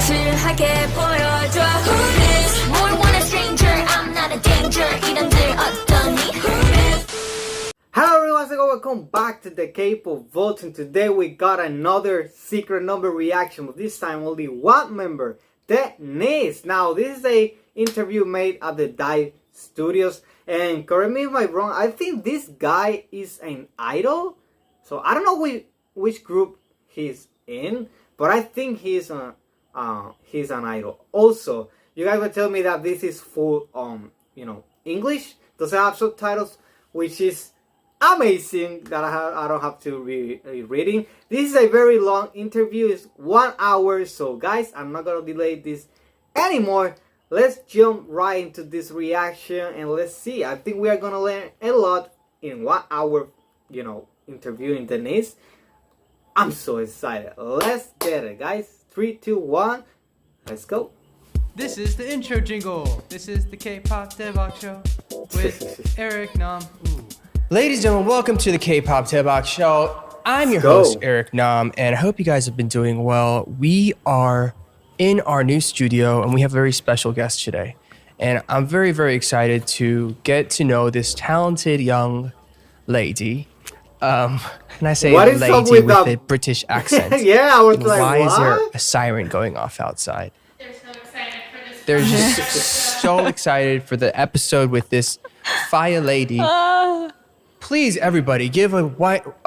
쿨하게 보여줘. Who is more want a stranger? I'm not a danger. 이런들 어떠니? Who is? Hello everyone, welcome back to the K-pop Vault, and today we got another secret number reaction, but this time only one member, Denise. Now this is a interview made at the Dive Studios, and correct me if I'm wrong, I think this guy is an idol, so I don't know which group he's in, but I think he's an idol. Also, you guys will tell me that this is full English, does it have subtitles, which is amazing that I don't have to be reading. This is a very long interview, it's 1 hour, so guys, I'm not gonna delay this anymore. Let's jump right into this reaction and let's see. I think we are gonna learn a lot in 1 hour, interviewing Denise. I'm so excited. Let's get it, guys. 3, 2, 1, let's go. This is the intro jingle. This is the K-pop Devok Show with Eric Nam. Ooh. Ladies and gentlemen, welcome to the K-pop Devok Show. I'm your host, Eric Nam, and I hope you guys have been doing well. We are in our new studio, and we have a very special guest today. And I'm very, very excited to get to know this talented young lady. And I say lady with a British accent. Yeah, I was like, why what? is there a siren going off outside? They're so excited for this. They're just so excited for the episode with this fire lady. Please, everybody, give a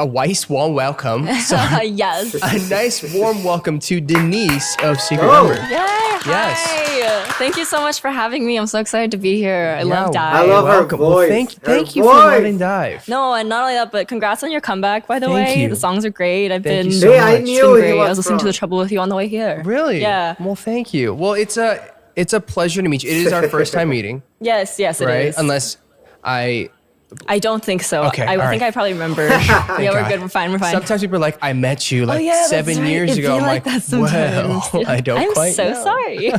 nice warm welcome. Yes. A nice warm welcome to Denise of Secret Number. Yay! Yes. Hi. Thank you so much for having me. I'm so excited to be here. I love Dive. I love her welcome. voice. Well, thank Her you for voice. loving Dive. No, and not only that, but congrats on your comeback, by the Thank way. you. The songs are great. I've Thank been you so Yeah, I much. knew it's been he great. I was was listening to from- The Trouble With You on the way here. Really? Yeah. Well, thank you. Well, it's a pleasure to meet you. It is our first time meeting, Yes, it right? is. Unless I don't think so. Okay, I all think right. I probably remember. Yeah, we're God. good. We're fine. Sometimes people are like, I met you like yeah, 7 that's right. years It'd ago. be I'm like like, that sometimes. well, I don't I'm quite so know. sorry.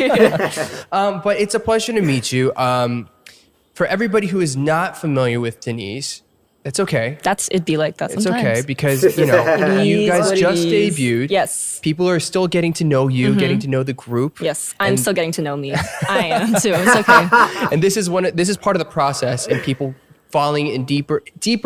But it's a pleasure to meet you. For everybody who is not familiar with Denise, it's okay. It'd be like that It's sometimes. okay because, you is guys what it just is. debuted. Yes. People are still getting to know you, getting to know the group. Yes. I'm And- still getting to know me. I am too. It's okay. And this is part of the process and people falling in deeper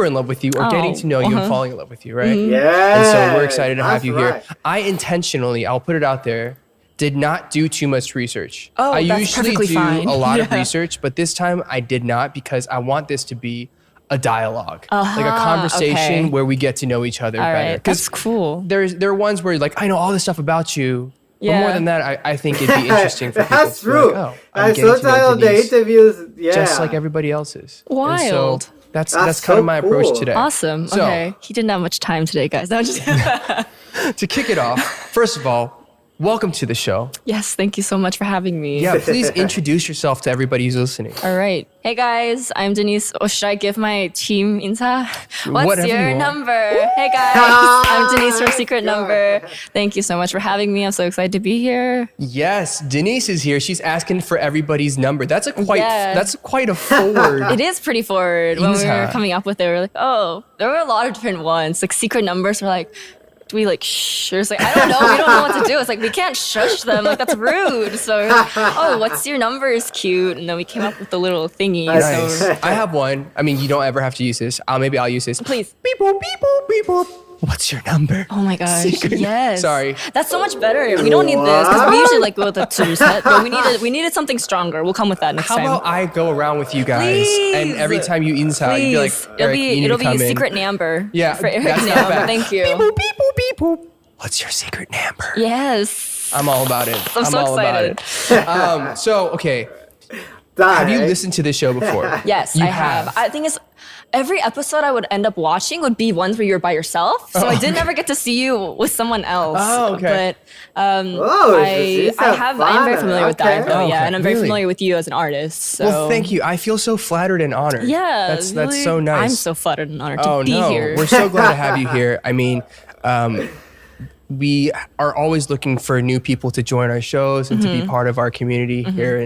in love with you or getting to know you and falling in love with you, right? Yeah. And so we're excited to have that's you right. here. I intentionally, I'll put it out there, did not do too much research. Oh, I that's usually perfectly do fine. a lot of Yeah. research, but this time I did not because I want this to be a dialogue, like a conversation okay. where we get to know each other All better. right. That's cool. There are ones where like, I know all this stuff about you. But Yeah. more than that, I think it'd be interesting for people That's to be true. like, oh, I'm That's getting to sometimes know of the Denise interviews, yeah. just like everybody else's. And Wild. so that's That's kind so of my approach cool. today. Awesome. So, Okay. He didn't have much time today, guys. No, just to kick it off, first of all, welcome to the show. Yes, thank you so much for having me. Yeah, please introduce yourself to everybody who's listening. All right. Hey guys, I'm Denise. Or should I give my team insa? What's Whatever your you want. number? Hey guys, I'm Denise from Secret Number. Thank you so much for having me. I'm so excited to be here. Yes, Denise is here. She's asking for everybody's number. That's quite a forward. It is pretty forward. When we were Insa. coming up with it, we were like, oh, there were a lot of different ones. Like secret numbers were like, do we like shh? It's like, I don't know. We don't know what to do. It's like, we can't shush them. Like, that's rude. So we're like, oh, what's your number is cute. And then we came up with the little thingy. Nice. So I have one. I mean, you don't ever have to use this. Maybe I'll use this. please. Beep boop, beep boop, beep boop. What's your number? Oh my gosh. Secret- Yes. Sorry. That's so much better. We don't need this because we usually like go with the two set, but we needed something stronger. We'll come with that next How time. about I go around with you guys, and Please. every time you inside, you'd be like, Please. Eric, you need it'll to be come in. secret number. Yeah, For Eric that's not Nam. bad. Thank you. Beep boop, beep boop, beep boop. What's your secret number? Yes. I'm all about it. I'm so all excited. about it. So, okay. Have you listened to this show before? Yes, You I have. I think it's every episode I would end up watching would be ones where you're by yourself. So I did never get to see you with someone else. Oh, okay. But Oh, it's I'm very familiar with okay. Dive though, Oh, yeah, okay. and I'm very Really? familiar with you as an artist. So. Well, thank you. I feel so flattered and honored. Yeah, That's really, so nice. I'm so flattered and honored to Oh be no, here. we're so glad to have you here. I mean, we are always looking for new people to join our shows and to be part of our community here,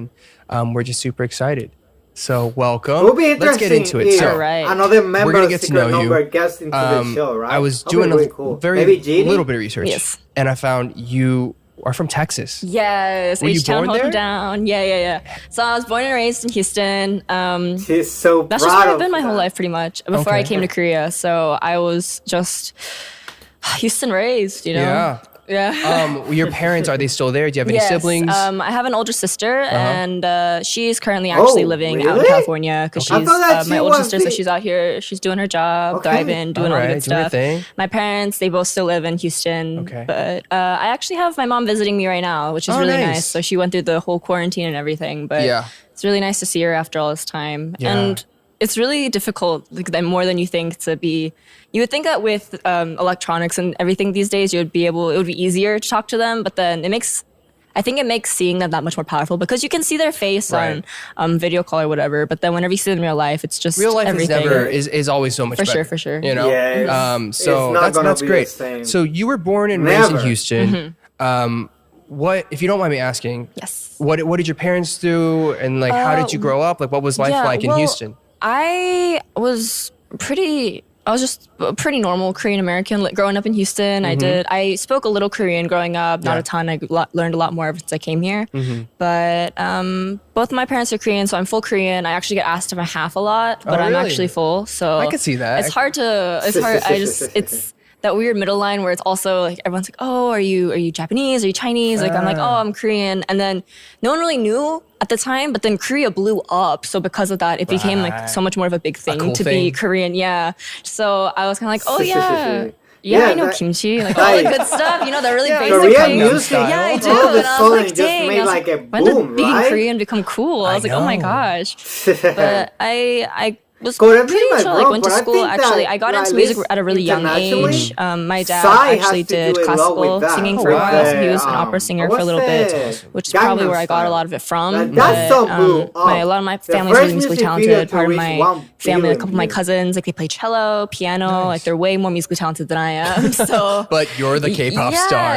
and we're just super excited. So welcome. It will be Let's get interesting into it. if So Alright. another member gonna of get to Secret know you. Number guest into the show, right? I was That'll be doing really a cool. very Maybe Jeannie? little bit of research, Yes. and I found you are from Texas. Yes, Were you H-Town, born there? hometown. Yeah. So I was born and raised in Houston. She's so That's proud just where I've of been my whole that. life, pretty much, before I Okay. came to Korea. So I was just Houston raised, you know? Yeah. Yeah. Your parents, are they still there? Do you have any Yes, siblings? I have an older sister, and she's currently actually Oh, living out in really? California because I she's thought that my she older was sister, so the- she's out here. She's doing her job, Okay. thriving, doing all the Alright, good doing her stuff. thing. My parents, they both still live in Houston. Okay. But I actually have my mom visiting me right now, which is Oh, really nice. nice. So she went through the whole quarantine and everything, but Yeah. it's really nice to see her after all this time. Yeah. And it's really difficult, like, more than you think to be. You would think that with electronics and everything these days, it would be easier to talk to them. But then I think it makes seeing them that much more powerful because you can see their face Right. on video call or whatever. But then whenever you see them in real life, it's just Real life everything. is always so much For better. sure, for sure. You know? Yeah, So it's not that's gonna be the great. same. So you were born and raised in Never. Houston. What, if you don't mind me asking, Yes. what did your parents do, and like how did you grow up? Like what was life like in well, Houston? I was just a pretty normal Korean American growing up in Houston. I spoke a little Korean growing up, not Yeah. a ton. I learned a lot more since I came here. Mm-hmm. But both my parents are Korean, so I'm full Korean. I actually get asked if I'm half a lot, but I'm really? actually full. So I could see that. It's hard. It's that weird middle line where it's also like everyone's like, "Oh, are you Japanese? Are you Chinese?" Like I'm like, "Oh, I'm Korean." And then no one really knew at the time, but then Korea blew up. So because of that, it became like so much more of a big thing cool to thing. be Korean. Yeah. So I was kind of like, "Oh yeah." Yeah, I know that- kimchi, like all the good stuff, you know, the really Yeah, basic Korean things. music, Yeah, I do. all of a And I was sudden like, just dang. made I was like a when did boom, being right? Korean become cool? I was like, oh my know. gosh. But I was Correct me pretty if I'm chill. Like wrong, went to but I school. think that, Actually, I got like, into at music least at a really young internationally, age. My dad Psy has actually to did do a lot classical with that. singing Oh, for a wow. while. So he was an opera singer for a little bit, which is probably where I got a lot of it from. That's But, some blew up. a lot of my The family's first really musically music video talented. to Part of reach my 1 family, a billion couple of my views. cousins, like they play cello, piano. Like they're way more musically talented than I am. So. But you're the K-pop Yeah, star,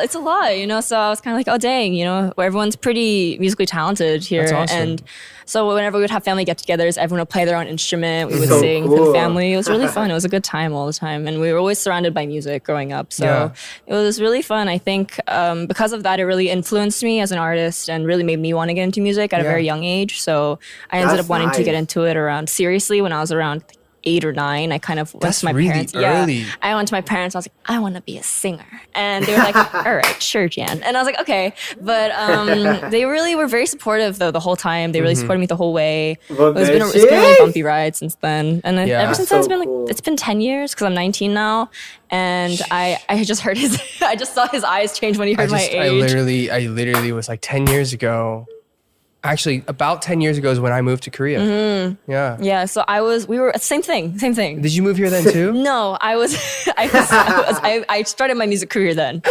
it's a lot, you know. So I was kind of like, oh dang, you know, everyone's pretty musically talented here, That's awesome. and so whenever we would have family get-togethers, everyone would play their own instrument. We would So sing for cool. the family. It was really fun. It was a good time all the time, and we were always surrounded by music growing up. So Yeah. it was really fun. I think because of that, it really influenced me as an artist and really made me want to get into music at a Yeah. very young age. So I ended That's up wanting to nice. get into it around seriously when I was around 8 or 9. I kind of went That's to my really parents. early. Yeah, I went to my parents. I was like, I want to be a singer, and they were like, all right, sure, Jan. And I was like, okay. But they really were very supportive though the whole time. They really supported me the whole way. Well, It's been a there she really is. bumpy ride since then, and then Yeah. ever since So then, it's been like cool. it's been 10 years because I'm 19 now, and I just heard his I just saw his eyes change when he heard my I age. literally was like 10 years ago. Actually, about 10 years ago is when I moved to Korea. Mm-hmm. Yeah. Yeah, so we were same thing. Did you move here then too? No, I started my music career then.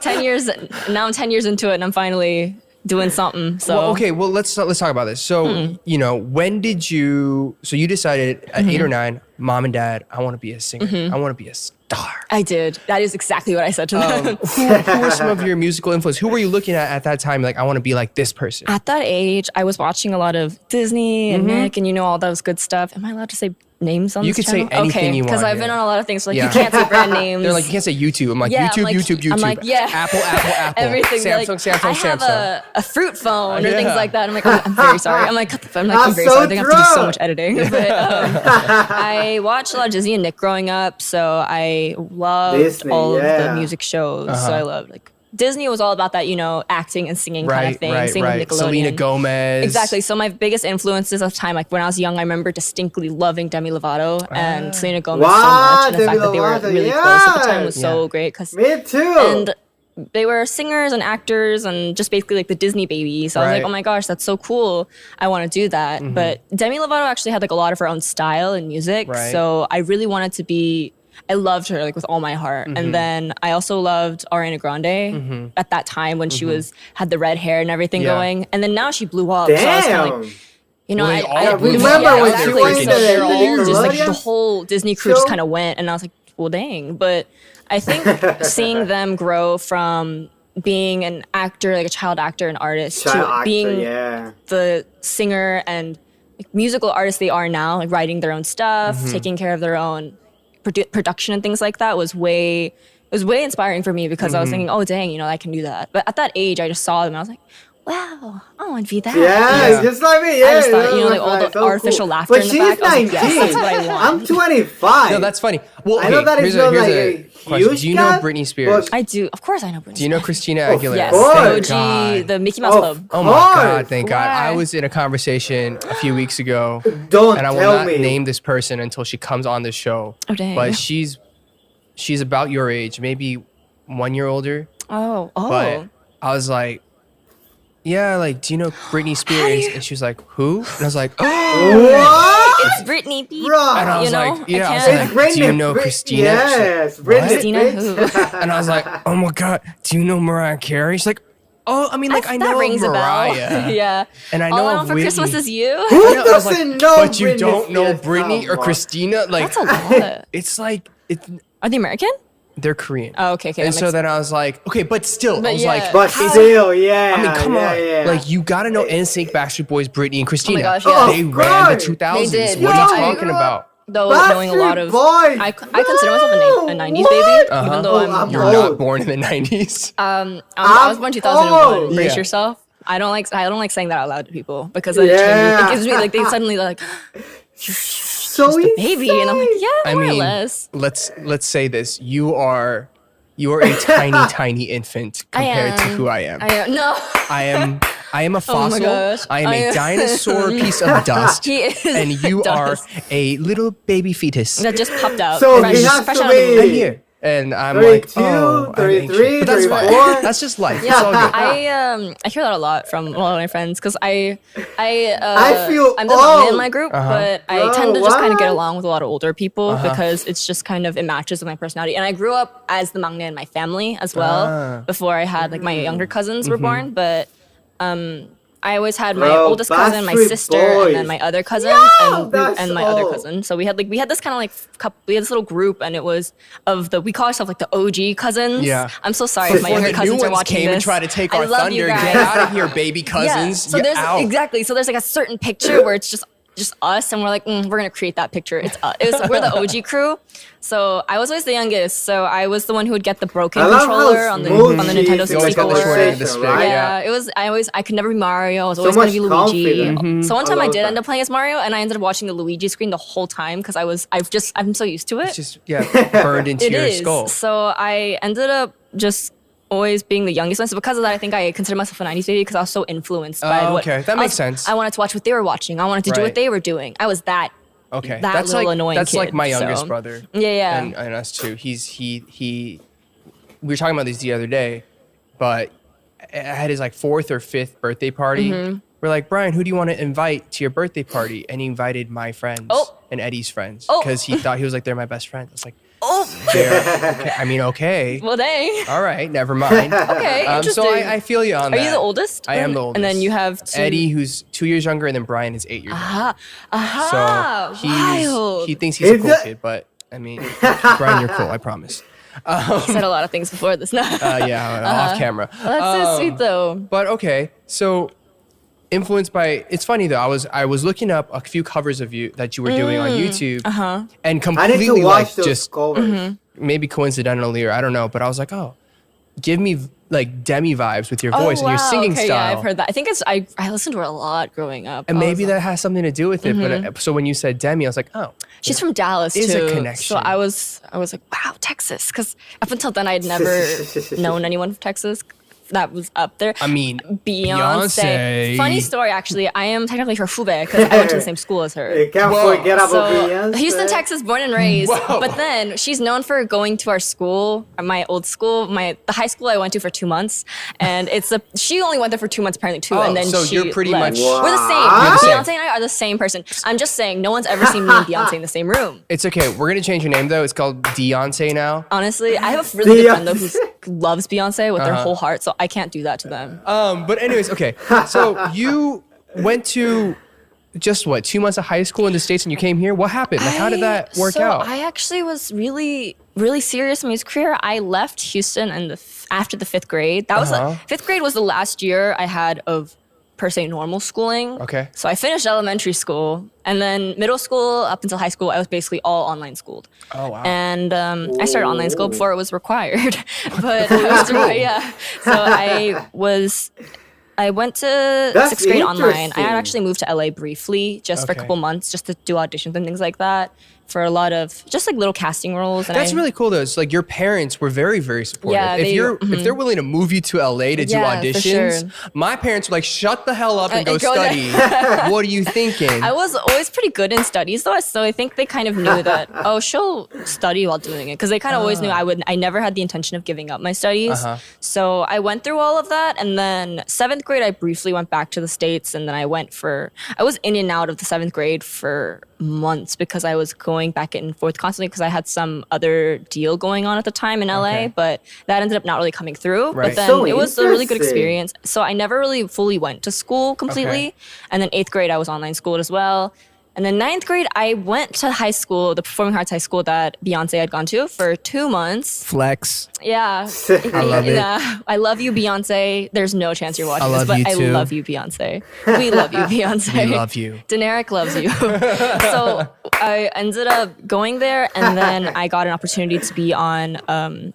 10 years, now I'm 10 years into it and I'm finally doing something. So Well, okay, well let's talk about this. So, you know, when did you decided at 8 or 9, mom and dad, I want to be a singer. I want to be a star. I did. That is exactly what I said to them. Who were some of your musical influence? Who were you looking at that time? Like, I want to be like this person. At that age, I was watching a lot of Disney and Nick and all those good stuff. Am I allowed to say names on You this could say channel? anything you want, Because I've yeah. been on a lot of things, so like Yeah. you can't say brand names. They're like, you can't say YouTube. I'm like, Yeah, I'm YouTube, like- YouTube. I'm like, yeah. Apple. Everything. They're Samsung, like, Samsung, I have Samsung. a fruit phone or things Yeah. like that. I'm like, I'm very sorry. I'm like, I'm very That's sorry. so I think I have to do so true. much editing. But I watched a lot of Disney and Nick growing up, so I loved Disney, all of yeah. the music shows. So I loved like Disney was all about that, acting and singing kind of Right, thing. right, Singing with right. Nickelodeon. Selena Gomez. Exactly. So my biggest influences of time, like when I was young, I remember distinctly loving Demi Lovato and Selena Gomez so Wow, much, and the Demi fact that they were Lovato, really close at the time yeah. was so great because Me too. and they were singers and actors and just basically like the Disney babies. So I was Right. like, oh my gosh, that's so cool. I want to do that. But Demi Lovato actually had like a lot of her own style in music. Right. So I really wanted to be. I loved her like with all my heart, and then I also loved Ariana Grande at that time when she had the red hair and everything Yeah. going. And then now she blew up. So I was kind of Damn. like, Well, they all I blew remember up. when Yeah, she they're went freaking to the they're all just like Nickelodeon the whole Disney crew just show? kind of went, and I was like, well, dang. But I think seeing them grow from being an actor, like a child actor and artist, Child to actor, being yeah. the singer and like, musical artist they are now, like writing their own stuff, taking care of their own production and things like that, was way was way inspiring for me because I was thinking, oh dang, you know, I can do that. But at that age, I just saw them and I was like, wow, I want to be that. Yeah, just like me. Yeah, I just thought, you know, like all the artificial laughter but in the she's back. I was 19. like, yes, that's what I want. I'm 25. No, that's funny. Well, I know that here's it's not here's like a a question. huge Do you know gap, Britney Spears? but- I do. Of course I know Britney Do you know Spears. Christina Oh, Aguilera? Yes, course. the OG, God. the Mickey Mouse Of Club. Oh my course. God, thank God. I Why? was in a conversation a few weeks ago, Don't and I will tell not me. name this person until she comes on the show. Oh, dang. But she's about your age, maybe 1 year older. Oh, But I was like, yeah, like, do you know Britney Spears? And she was like, who? And I was like, oh. What? it's Britney. Beep. Bruh. And I was You know, like, yeah, I I was can't- like, It's do you Britney. know Christina? Yes, She's like, Britney. what? Christina bitch. who? And I was like, oh my God, do you know Mariah Carey? She's like, oh, I mean, like, I know that rings Mariah. a bell. Yeah. And I All know I of want for Whitney. Christmas is you. Who I know, I was like, doesn't know but you Britney don't know Spears? Britney or Come on. Christina? Like, That's a lot. it's like, Are they American? they're Korean. Oh, okay, okay. And that so makes then I was like, okay, but still, I But was yeah. like, But How- still, yeah. I mean, come yeah, on. yeah. Like, you gotta know NSYNC, Backstreet Boys, Britney, and Christina. gosh, yeah. They Of ran the course. 2000s. They did. What are you Yeah. talking about? Though knowing a lot of, Backstreet Boys. I consider myself a 90s What? baby, even though Oh, I'm You're old. not born in the 90s. I was born 2001. old. Brace Yeah. yourself. I don't like saying that out loud to people because it, Yeah. it gives me like they suddenly like So the baby, and I'm like, yeah, I more or mean, less. let's say this. You are a tiny infant compared to who I am. I am. No, I am a fossil. gosh. I am I a am- dinosaur piece of dust. he is. And you are dust. a little baby fetus. That just popped out. So fresh, he has fresh to out of the be- womb. I'm here. And I'm 32, like, oh, I'm 33, anxious. But that's fine. 34. That's just life. It's all Yeah, good. I hear that a lot from a lot of my friends because I feel I'm the young in my old. group, but I tend to Bro, just kind of get what? along with a lot of older people because it's just kind of it matches with my personality. And I grew up as the maknae in my family as well before I had like my younger cousins were born, but I always had my Bro, oldest cousin, my Backstreet sister, Boys. and then my other cousin, that's and my other old. cousin. So we had this kind of like we had this little group, and it was we call ourselves like the OG cousins. Yeah. I'm so sorry if my Before younger the new cousins are ones watching came this. and tried to take I our love you thunder. guys. Get out of here, baby cousins. So Get there's out. exactly. So there's like a certain picture where it's just us, and we're like, we're gonna create that picture. It's us. We're the OG crew. So I was always the youngest. So I was the one who would get the broken I love controller how on the smooth Nintendo she You always got the 64. short end of the stick. Right? Yeah, it was. I could never be Mario. I was So always gonna much be Luigi. confidence. So one time I I love did that. end up playing as Mario, and I ended up watching the Luigi screen the whole time because I'm so used to it. It's just burned into It your is. skull. So I ended up just always being the youngest one. So because of that, I think I consider myself a 90s baby because I was so influenced by Oh, what. okay. That makes sense. I wanted to watch what they were watching. I wanted to do Right. what they were doing. I was that. Okay, that that's little like annoying that's like kid, my youngest so- brother. Yeah. And us too. He. We were talking about these the other day, but I had his like 4th or 5th birthday party. Mm-hmm. We're like, Brian, who do you want to invite to your birthday party? And he invited my friends Oh. and Eddie's friends Oh. because he thought he was like they're my best friends. I was like, Oh, okay. I mean, okay. well, dang. All right, never mind. Okay, interesting. So I feel you on Are that. you the oldest? I am the then? oldest. And then you have two. Eddie, who's 2 years younger, and then Brian is 8 years younger. Aha. So wild. he thinks he's a Is cool that- kid, but I mean, Brian, you're cool. I promise. He said a lot of things before this. No. Off camera. That's so sweet, though. But okay, so influenced by. It's funny though. I was looking up a few covers of you that you were doing on YouTube, and I need to completely watch like those just covers. maybe coincidentally or I don't know, but I was like, oh, give me like Demi vibes with your voice and your singing okay, style. Yeah, I've heard that. I think I listened to her a lot growing up. And I maybe was that has something to do with it. But so when you said Demi, I was like, oh, she's from Dallas Is too. a connection. So I was like, wow, Texas, because up until then I had never known anyone from Texas that was up there. I mean, Beyonce. Funny story, actually. I am technically her fube because I went to the same school as her. You can't Whoa. forget about So Beyonce. Houston, Texas, born and raised. Whoa. But then she's known for going to our school, my old school, the high school I went to for 2 months, and she only went there for 2 months apparently too, Oh, and then so she you're pretty left. much- We're the same. You're the same. Beyonce and I are the same person. I'm just saying, no one's ever seen me and Beyonce in the same room. it's okay. We're gonna change your name though. It's called Beyonce now. Honestly, I have a really good friend though Beyonce. who loves Beyonce with their whole heart, so I can't do that to them. But anyways, okay. So you went to just what 2 months of high school in the States, and you came here. What happened? Like, how did that work out? I actually was really, really serious in my music career. I left Houston after the 5th grade. That was Uh-huh. 5th grade was the last year I had of per se normal schooling. Okay. So I finished elementary school, and then middle school up until high school, I was basically all online schooled. Oh, wow. And I started online school before it was required, but it was yeah. So I went to That's 6th grade online. I interesting. had actually moved to LA briefly, just for a Okay. couple months, just to do auditions and things like that for a lot of just like little casting roles. And That's really cool though. It's like your parents were very, very supportive. Yeah, if they're willing to move you to LA to do Yeah, for auditions, sure. my parents were like, shut the hell up and go And go there. study. What are you thinking? I was always pretty good in studies though, so I think they kind of knew that, oh, she'll study while doing it. Because they kind of always knew I never had the intention of giving up my studies. So I went through all of that, and then 7th grade, I briefly went back to the States, and then I was in and out of the 7th grade for months because I was going back and forth constantly because I had some other deal going on at the time in LA, Okay. but that ended up not really coming through. Right. But then So it was a really good interesting. experience. So I never really fully went to school completely. Okay. And then 8th grade, I was online schooled as well. And then 9th grade, I went to high school, the performing arts high school that Beyonce had gone to for 2 months. Flex. Yeah. I love it. Yeah. I love you, Beyonce. There's no chance you're watching I this, love but you I too. love you, Beyonce. We love you, Beyonce. We love you. Deneric loves you. So I ended up going there, and then I got an opportunity to be on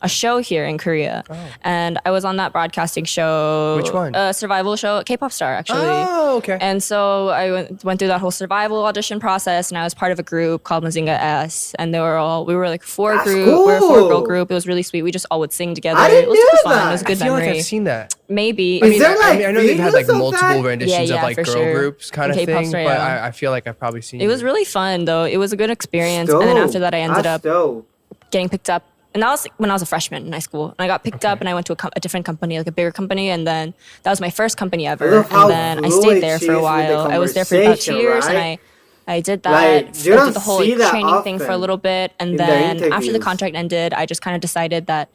a show here in Korea. And I was on that broadcasting show. Which one? A survival show, K-pop Star, actually. Oh, okay. And so I went through that whole survival audition process, and I was part of a group called Mazinga S. And we were like we were a cool. 4-girl group. It was really sweet. We just all would sing together. I didn't It was know super fun. that. It was a I good feel memory. like I've seen that. Maybe. Is there like I know they've had like videos of multiple that? renditions Yeah, of like for girl sure. groups kind of K-pop thing, star, but yeah. I feel like I've probably seen It was really fun though. It was a good experience. And then after that, I ended That's up dope. getting picked up. And that was when I was a freshman in high school. And I got picked up and I went to a different company, like a bigger company. And then that was my first company I ever. love how And then I fluid stayed there she for a is with the while. I was there for about 2 conversation, years, right? and I did that. Like, you I don't did the whole see that training thing for a often little bit. And in the then after the interviews. contract ended, I just kind of decided that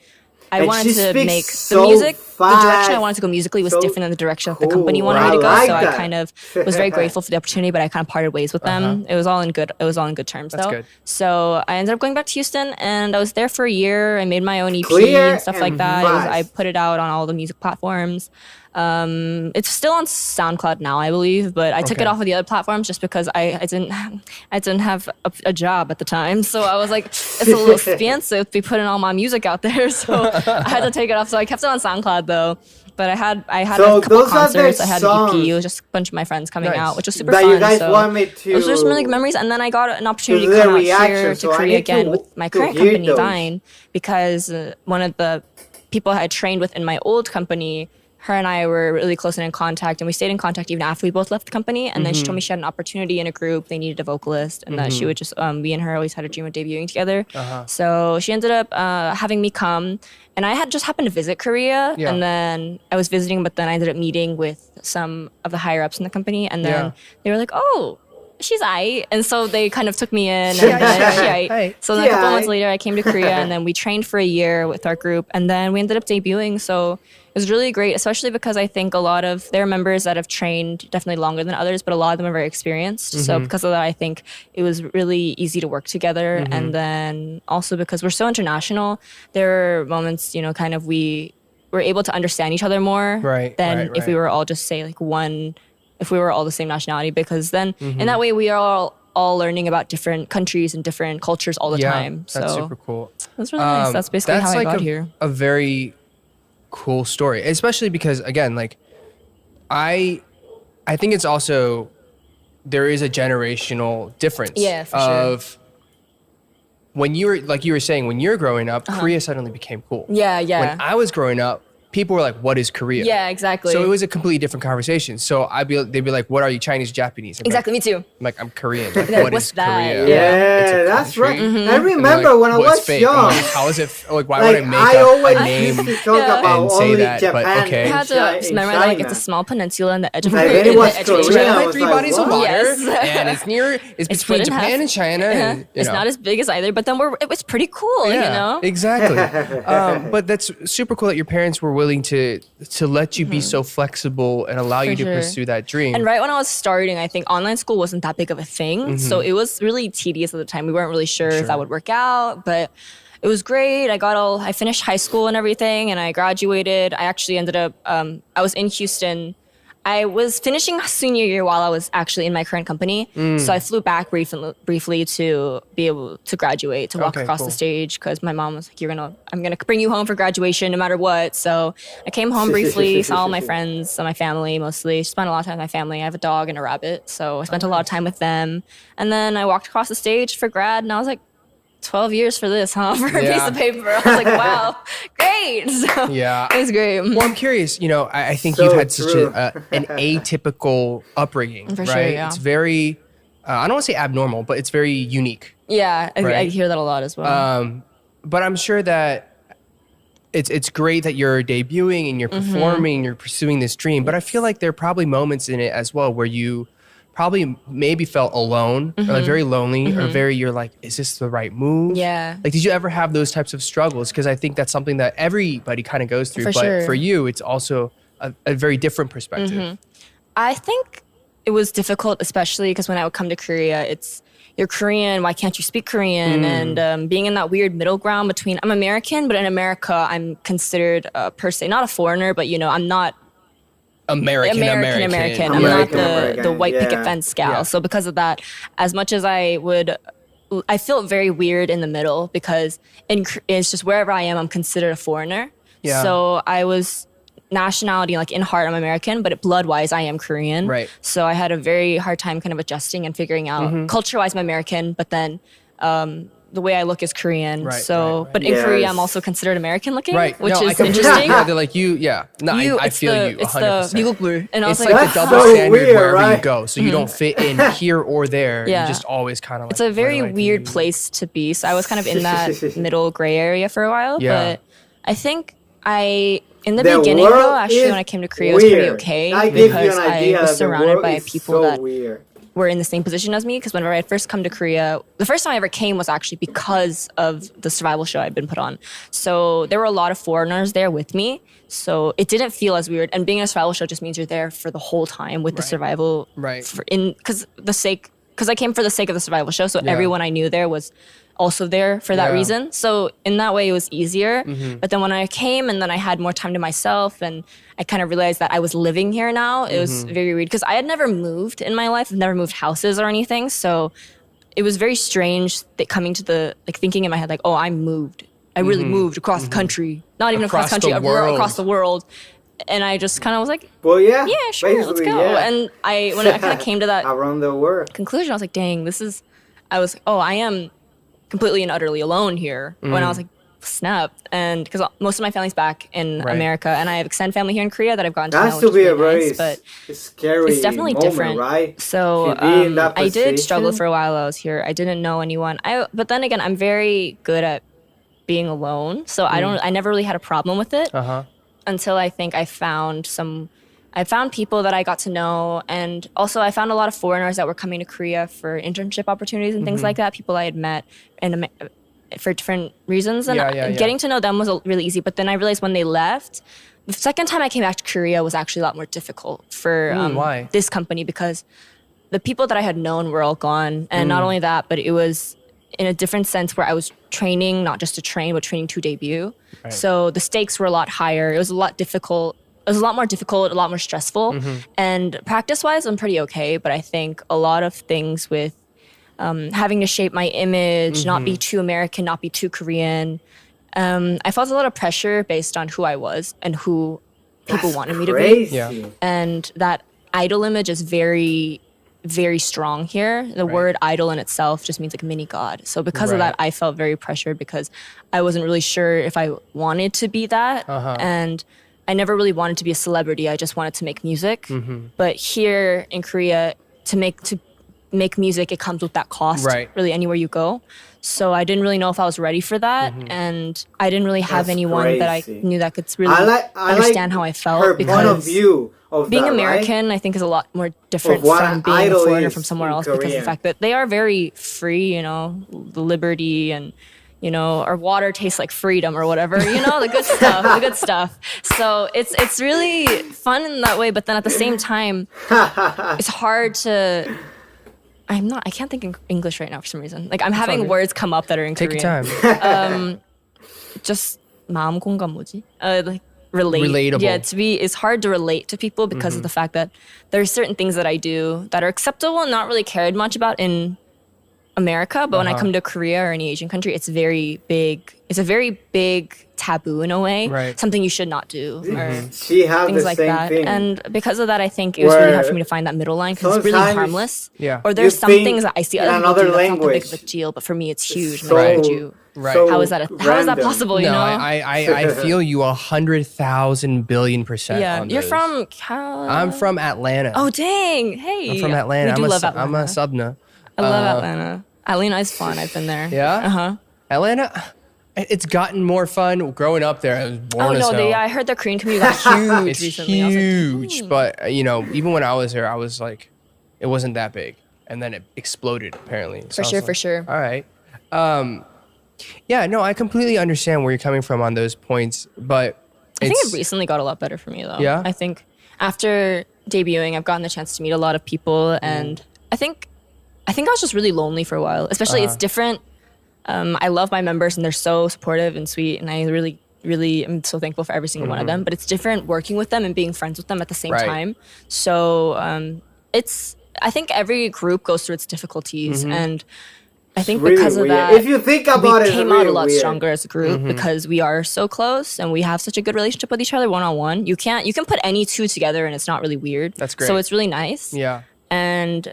I And wanted she to speaks make so the music, the direction I fast, wanted to go musically was so different than the direction that the cool. company wanted I me to go. like So that. I kind of was very grateful for the opportunity, but I kind of parted ways with them. It was all in good terms That's though. good. So I ended up going back to Houston, and I was there for a year. I made my own EP Clear and stuff and like that. fast. I put it out on all the music platforms. It's still on SoundCloud now, I believe, but I took Okay. it off of the other platforms just because I didn't have a job at the time. So I was like, it's a little expensive to be putting all my music out there. So I had to take it off. So I kept it on SoundCloud though. But I had So a couple those are the concerts. I had an songs EP. It was just a bunch of my friends coming Nice. out, which was super That fun. you guys so want me to- Those were some really good memories. And then I got an opportunity do to the come out reaction, here so to I Korea need to again with my to current hear company, those. Vine, because one of the people I had trained with in my old company, her and I were really close and in contact, and we stayed in contact even after we both left the company. And then she told me she had an opportunity in a group; they needed a vocalist, and that she would just me and her always had a dream of debuting together. So she ended up having me come, and I had just happened to visit Korea, Yeah. and then I was visiting, but then I ended up meeting with some of the higher ups in the company, and then Yeah. they were like, "Oh, she's aight," and so they kind of took me in. Yeah, And then she yeah. aight. Hey. So then a couple Yeah. months later, I came to Korea, and then we trained for a year with our group, and then we ended up debuting. So it was really great, especially because I think a lot of there are members that have trained definitely longer than others, but a lot of them are very experienced. So because of that, I think it was really easy to work together. And then also because we're so international, there are moments, kind of we were able to understand each other more Right, than right, if we right. were all just say like if we were all the same nationality, because then in that way we are all learning about different countries and different cultures all the time. So that's super cool. that's really nice. That's basically how I got here. A very cool story, especially because again, like I think it's also there is a generational difference. Yeah, for sure. Of when you were like you were saying when you're growing up, Korea suddenly became cool. Yeah, yeah. When I was growing up, people were like, "What is Korea?" Yeah, exactly. So it was a completely different conversation. So they'd be like, "What are you, Chinese, Japanese?" I'm exactly, me too. I'm like, "I'm Korean." Like, Like, what what's is that? Korea? Yeah, It's a that's right. country. I And they're remember like, when I "What's was fake?" I'm young. like, how is it? Like, why Like, would I make I up always a name? used to talk Yeah. about and say only that, but Japan okay. I and had to in memorize like China. it's a small peninsula in the edge of Like, in it was the edge of Korea. Asia. I Like was 3 like, bodies of what? water, Yes. and it's It's between split in Japan half. and China. And, you It's know. not as big as either, but then it was pretty cool, Exactly. But that's super cool that your parents were willing to let you be so flexible and allow you to sure. pursue that dream. And right when I was starting, I think online school wasn't that big of a thing. So it was really tedious at the time. We weren't really sure if that would work out, but it was great. I finished high school and everything, and I graduated. I actually ended up, I was in Houston. I was finishing senior year while I was actually in my current company. So I flew back briefly to be able to graduate, to walk Okay, across cool. the stage because my mom was like, I'm going to bring you home for graduation no matter what. So I came home briefly, saw all my friends, my family mostly. Spent a lot of time with my family. I have a dog and a rabbit. So I spent a lot of time with them. And then I walked across the stage for grad and I was like, 12 years for this, huh? For a piece of paper. I was like, wow, great. So Yeah. it was great. Well, I'm curious. I think So you've had such true. an atypical upbringing, For right? sure, yeah. It's very, I don't want to say abnormal, but it's very unique. Yeah, I Right. hear that a lot as well. But I'm sure that it's great that you're debuting and you're performing, you're pursuing this dream. But I feel like there are probably moments in it as well where you probably maybe felt alone, or like very lonely, or you're like, is this the right move? Yeah. Like, did you ever have those types of struggles? Because I think that's something that everybody kind of goes through. For But sure. for you, it's also a very different perspective. I think it was difficult, especially because when I would come to Korea, you're Korean, why can't you speak Korean? And being in that weird middle ground between, I'm American, but in America, I'm considered per se, not a foreigner, but I'm not American. I'm American, not American, the white picket yeah. fence gal. Yeah. So because of that, as much as I felt very weird in the middle because it's just wherever I am, I'm considered a foreigner. Yeah. So I was nationality, like in heart, I'm American, but blood-wise, I am Korean. Right. So I had a very hard time kind of adjusting and figuring out culture-wise, I'm American, but then the way I look is Korean. Right, So, right. but in Yes. Korea, I'm also considered American looking, Right. which No, I is completely- interesting. Yeah, they're like you. Yeah. No, I It's feel the, you. It's 100%. the mi국물. And I was It's like, like the That's double so standard weird, wherever you right? go. So you don't fit in here or there. Yeah. You just always kind of like. it's a very what do I weird do? place to be. So I was kind of in that middle gray area for a while. Yeah. But I think in the The beginning world though, actually is when I came to Korea, it was pretty weird. okay I give you because an I idea. was The surrounded world by is people so that weird. were in the same position as me. Because whenever I first come to Korea, the first time I ever came was actually because of the survival show I'd been put on. So there were a lot of foreigners there with me. So it didn't feel as weird. And being in a survival show just means you're there for the whole time with the survival. Right. Because I came for the sake of the survival show. So everyone I knew there was also there for that Yeah. reason. So in that way, it was easier. Mm-hmm. But then when I came and then I had more time to myself and I kind of realized that I was living here now, it was Mm-hmm. very weird because I had never moved in my life. I've never moved houses or anything. So it was very strange that coming to thinking in my head, like, oh, I moved. I really moved across the country. Not even across the Mm-hmm. Across country, the world. across the world. And I just kind of was like, Well, yeah. yeah, sure, let's basically, go. yeah. And when I kind of came to that Around the world. conclusion, I was like, dang, I am completely and utterly alone here. When I was like, snap. And because most of my family's back in Right. America and I have extended family here in Korea that I've gotten to That know, has which to be is a really very nice, but scary it's definitely moment, different. right? So To be in that I did struggle position. for a while while I was here. I didn't know anyone. But then again, I'm very good at being alone. So I never really had a problem with it until I think I found people that I got to know, and also I found a lot of foreigners that were coming to Korea for internship opportunities and things like that. People I had met for different reasons, and Yeah. getting to know them was really easy. But then I realized when they left, the second time I came back to Korea was actually a lot more difficult for why? this company because the people that I had known were all gone, and not only that, but it was in a different sense where I was training not just to train, but training to debut. Right. So the stakes were a lot higher. It was a lot difficult. It was a lot more difficult, a lot more stressful. And practice-wise, I'm pretty okay. But I think a lot of things with having to shape my image, not be too American, not be too Korean. I felt a lot of pressure based on who I was and who people wanted me to be. Crazy. Yeah. And that idol image is very, very strong here. The word idol in itself just means like mini god. So because of Right. that, I felt very pressured because I wasn't really sure if I wanted to be that. And I never really wanted to be a celebrity. I just wanted to make music. But here in Korea, to make music, it comes with that cost. Right. Really, anywhere you go. So I didn't really know if I was ready for that, and I didn't really have That's anyone that I crazy. knew that could really I understand how I felt. her because point of view of being that, American, right? I think, is a lot more different Of what from an being a idol foreigner is from somewhere in else because of Korea. the fact that they are very free, the liberty and, our water tastes like freedom or whatever, the good stuff, So it's really fun in that way, but then at the same time, it's hard to... I can't think in English right now for some reason. Like I'm having good. words come up that are in Take your Korean. time. Just 마음 공감 뭐지? Like relatable. Yeah, it's hard to relate to people because of the fact that there are certain things that I do that are acceptable and not really cared much about in America, but when I come to Korea or any Asian country, it's very big. It's a very big taboo in a way. Right. Something you should not do. Or She has things the like same that. thing. And because of that, I think it was really hard for Where me to find that middle line because it's really sometimes harmless. Yeah. Or there's you some think things that I see in other people another do that's not that big language, of a deal, but for me it's huge. so, Like, why would you? Right. so How is that random. possible? You No, know? I feel you 100,000 billion% yeah. on You're this. from I'm from Atlanta. Oh dang! Hey, I'm from Atlanta. We do love I'm a Atlanta. Subna. I love Atlanta. Atlanta is fun. I've been there. Yeah? Uh-huh. Atlanta, it's gotten more fun growing up there. I was born Oh as no, hell. I heard the Korean community got huge It's recently. I was like, huge, "Dang." but even when I was there, I was like, it wasn't that big, and then it exploded apparently. So I was sure, like, for sure. All right. Yeah, no, I completely understand where you're coming from on those points, but I think it's it recently got a lot better for me though. Yeah? I think after debuting, I've gotten the chance to meet a lot of people, and I think I was just really lonely for a while. Especially, it's different. I love my members, and they're so supportive and sweet, and I really, really am so thankful for every single one of them. But it's different working with them and being friends with them at the same Right. time. So it's. I think every group goes through its difficulties, and I think Really because of weird. that, If you think about we it, came it's out a really lot weird. stronger as a group because we are so close and we have such a good relationship with each other one on one. You can put any two together and it's not really weird. That's great. So it's really nice. yeah, And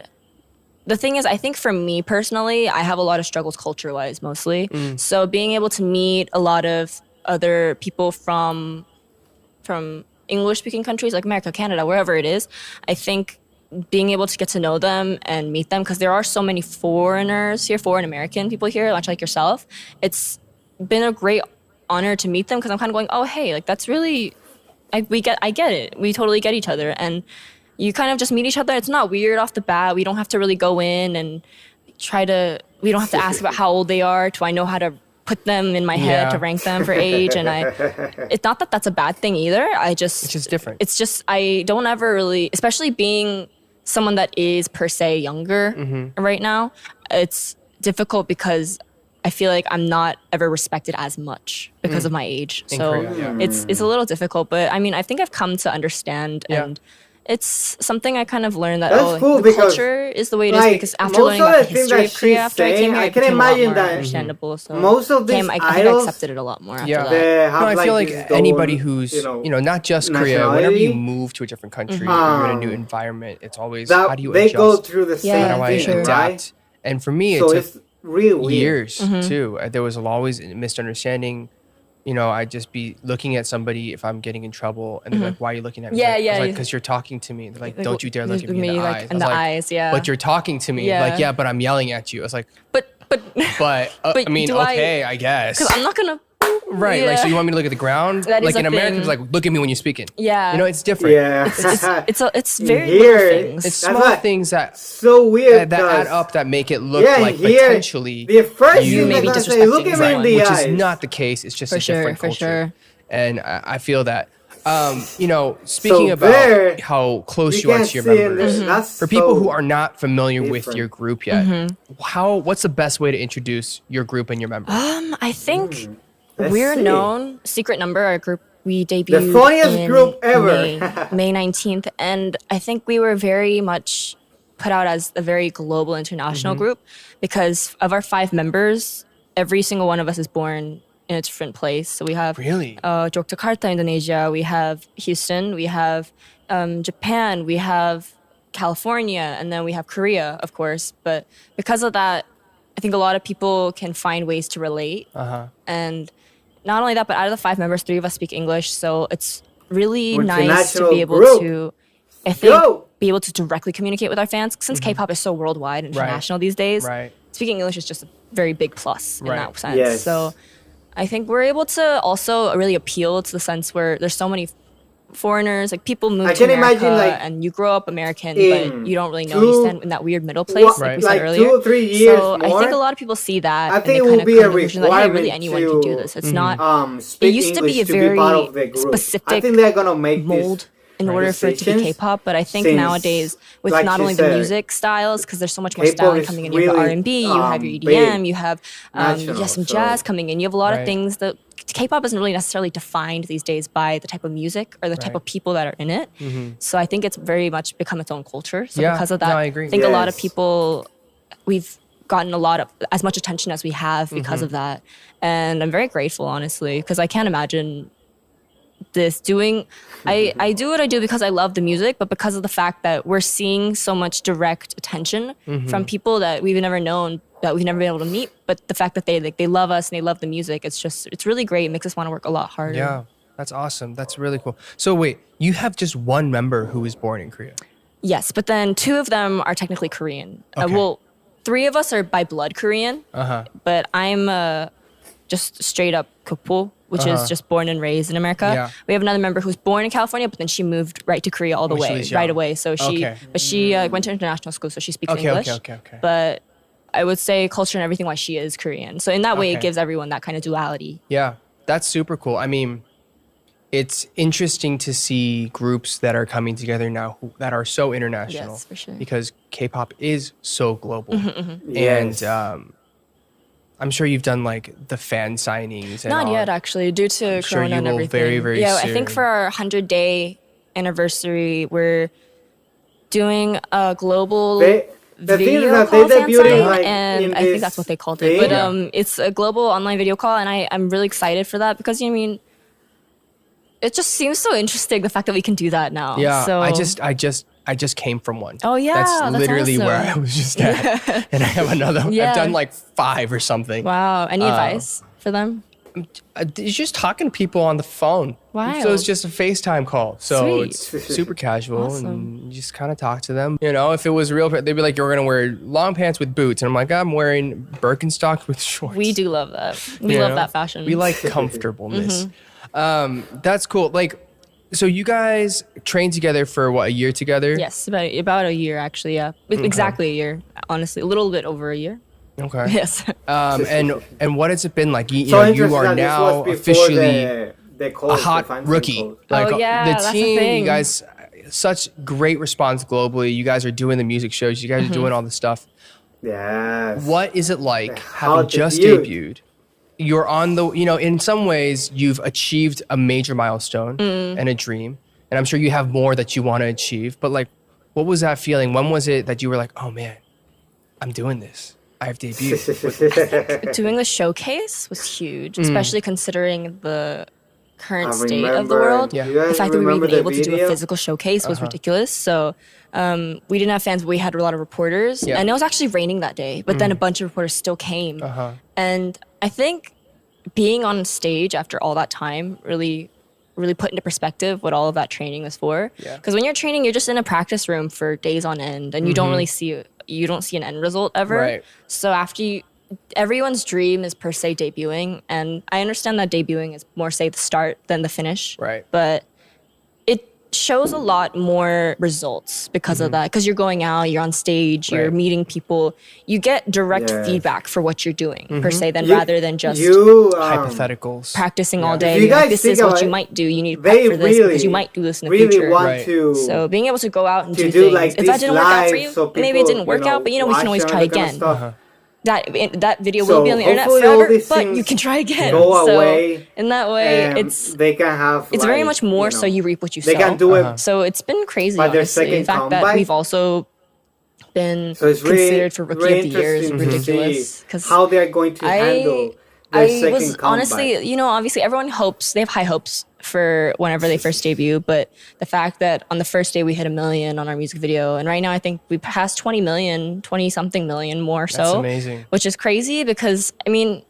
the thing is, I think for me personally, I have a lot of struggles culture wise mostly. So being able to meet a lot of other people from English speaking countries like America, Canada, wherever it is, I think being able to get to know them and meet them, because there are so many foreigners here, foreign American people here, much like yourself. It's been a great honor to meet them because I'm kind of going, oh, hey, like that's really, I get it. We totally get each other. And you kind of just meet each other. It's not weird off the bat. We don't have to really go in and we don't have to ask about how old they are. Do I know how to put them in my head Yeah. to rank them for age? And it's not that that's a bad thing either. it's just different. It's just I don't ever really, especially being someone that is per se younger right now, it's difficult because I feel like I'm not ever respected as much because of my age. So Korea, yeah. it's a little difficult, but I mean, I think I've come to understand Yeah. and it's something I kind of learned that That's cool the because, culture is the way it is, like, because after most learning of about the the things history that of Korea she's after I came saying, here, I it can became a lot imagine more that understandable. So most of these I think I idols, accepted it a lot more after Yeah. that. they have No, I feel like this anybody own, who's, you know, not just Korea, whenever you nationality. move to a different country, you're in a new environment, it's always, how that do you they adjust? go through the Yeah, same How do I thing, sure. adapt? right? And for me, So it it's took really weird. years too. There was always a misunderstanding. I'd just be looking at somebody if I'm getting in trouble, and they're like, "Why are you looking at me?" Yeah, I was yeah. like, "Because you're talking to me." They're like, "Don't you dare look at me in the eyes." In I was the like, eyes, yeah. But you're talking to me. Yeah. Like, yeah, but I'm yelling at you. I was like, but but But I mean, do I- okay, I guess. because I'm not gonna. Right. Like, Yeah. so you want me to look at the ground? That is Like in a America, thing. it's like, look at me when you're speaking. Yeah. It's different. Yeah. It's very Here, little things. It's That's small why- things that so weird. that add 'cause- up that make it look yeah, like here, potentially the first you thing may they're be gonna say, look at me disrespecting in the which eyes. is not the case. It's just For a sure, different for culture. sure. And I feel that. Speaking So about there, how close you are can't to your see in members, this. That's for people so who are not familiar with different. your group yet, what's the best way to introduce your group and your members? I think Let's we're see. known. Secret Number, our group, we debuted funniest in group ever. May 19th, and I think we were very much put out as a very global international group because of our 5 members. Every single one of us is born in a different place. So we have Really? Jakarta, Indonesia. We have Houston. We have Japan. We have California, and then we have Korea, of course. But because of that, I think a lot of people can find ways to relate. And not only that, but out of the 5 members, 3 of us speak English. So it's really nice to be able group. to, I think, Go. be able to directly communicate with our fans. Since K-pop is so worldwide and international these days, Right. speaking English is just a very big plus in Right. that sense. Yes. So I think we're able to also really appeal to the sense where there's so many foreigners, like people move I to can America imagine, like, and you grow up American, in but you don't really know. You stand in that weird middle place, What- like we Right. said like earlier. 2 or 3 years so I more, think a lot of people see that. I and think they it will kinda be come a to the conclusion that, hey, really requirement anyone can do to, this. It's not. speak used to be English a to be part very of the group. I specific think they're gonna make mold this in order for it to be Musicians, K-pop. But I think since, nowadays, with like not you only said, the music styles, because there's so much more K-pop styling is coming in. You have really, R&B, you have your big, EDM, you have national, some so- jazz coming in. You have a lot of Right. things that K-pop isn't really necessarily defined these days by the type of music or the type Right. of people that are in it. So I think it's very much become its own culture. So Yeah, because of that, no, I agree. think a lot of Yes. people, we've gotten a lot of as much attention as we have because of that. And I'm very grateful, honestly, because I can't imagine this doing I do what I do because I love the music, but because of the fact that we're seeing so much direct attention from people that we've never known, that we've never been able to meet, but the fact that they love us and they love the music, it's really great. It makes us want to work a lot harder. Yeah, that's awesome. That's really cool. So wait, you have just one member who was born in Korea. Yes, but then two of them are technically Korean. Okay. Well, three of us are by blood Korean, Uh-huh. but I'm just straight up Kukpo, which is just born and raised in America. Yeah. We have another member who's born in California, but then she moved right to Korea all the When she way, was right young. away. So Okay. she went to international school, so she speaks Okay, English. okay. But I would say culture and everything, why she is Korean. So in that way, it Okay. gives everyone that kind of duality. Yeah, that's super cool. I mean, it's interesting to see groups that are coming together now that are so international. Yes, for sure. Because K-pop is so global. Yes. And I'm sure you've done like the fan signings. And Not all. yet, actually, due to sure Corona you and will everything. very, very yeah, I think soon. for our 100-day anniversary, we're doing a global The thing is video that call they fan debuted sign, like and in I think this that's what they called it. thing. But it's a global online video call, and I'm really excited for that because you know, I mean, it just seems so interesting the fact that we can do that now. Yeah, so I just came from one. Oh, yeah, that's that's literally where I awesome. was just at, and I have another. Yeah. I've done like 5 or something. wow. Any advice for them? It's just talking to people on the phone. Wild. So it's just a FaceTime call. So Sweet. it's super casual Awesome. and you just kind of talk to them. You know, if it was real, they'd be like, you're going to wear long pants with boots. And I'm like, I'm wearing Birkenstocks with shorts. We do love that. We You love know? that fashion. We like comfortableness. Mm-hmm. That's cool. Like, so you guys trained together for what, a year together? Yes, about a year actually. Yeah, exactly a year. Honestly, a little bit over a year. Okay. Yes. And what has it been like? You So know, you interesting are that this now was before officially the code, a the hot fan rookie. code. Like yeah, the that's the team, you thing. guys, such great response globally. You guys are doing the music shows. You guys Mm-hmm. are doing all the stuff. Yes. What is it like How having just debuted. debuted? You're on the, you know, in some ways you've achieved a major milestone Mm. and a dream. And I'm sure you have more that you want to achieve. But like, what was that feeling? When was it that you were like, oh man, I'm doing this? I've debuted. Doing the showcase was huge, Mm. especially considering the current I state of the remember- world. Yeah. You The guys fact that we were remember even the able to do a video? physical showcase was ridiculous. So we didn't have fans, but we had a lot of reporters. Yeah. And it was actually raining that day, but then a bunch of reporters still came. Uh-huh. And I think being on stage after all that time really put into perspective what all of that training was for. Yeah. Because when you're training, you're just in a practice room for days on end, and you don't really see an end result ever. Right. So everyone's dream is per se debuting, and I understand that debuting is more say the start than the finish. Right. But it shows a lot more results because of that. Because you're going out, you're on stage, you're Right. meeting people, you get direct Yes. feedback for what you're doing per se, than You- rather than just you, Hypotheticals. practicing all If day. you Being like, guys this think is what about you it, might do. You need to they prep for this because really, you might do this in the really future. want Right. to. So being able to go out and do do things. like If that these didn't work out for lives you, so maybe it people, didn't work out, but we can watch always and try all that kind of again. stuff. That video So will be on the internet hopefully all forever, these but you things can try again. go so away, in that way, And they can have. it's very like, much more you know, so you reap what you They sow. can do it. So it's been crazy, By their honestly. second In fact, that comeback. we've also been So it's really, considered for Rookie really of the Year is interesting to ridiculous. see 'Cause how they're going to handle their I second was comeback. honestly, you know, obviously everyone hopes, they have high hopes for whenever they first debut, but the fact that on the first day we hit 1 million on our music video, and right now I think we passed 20 million, 20 something million more so. That's amazing. Which is crazy because, I mean,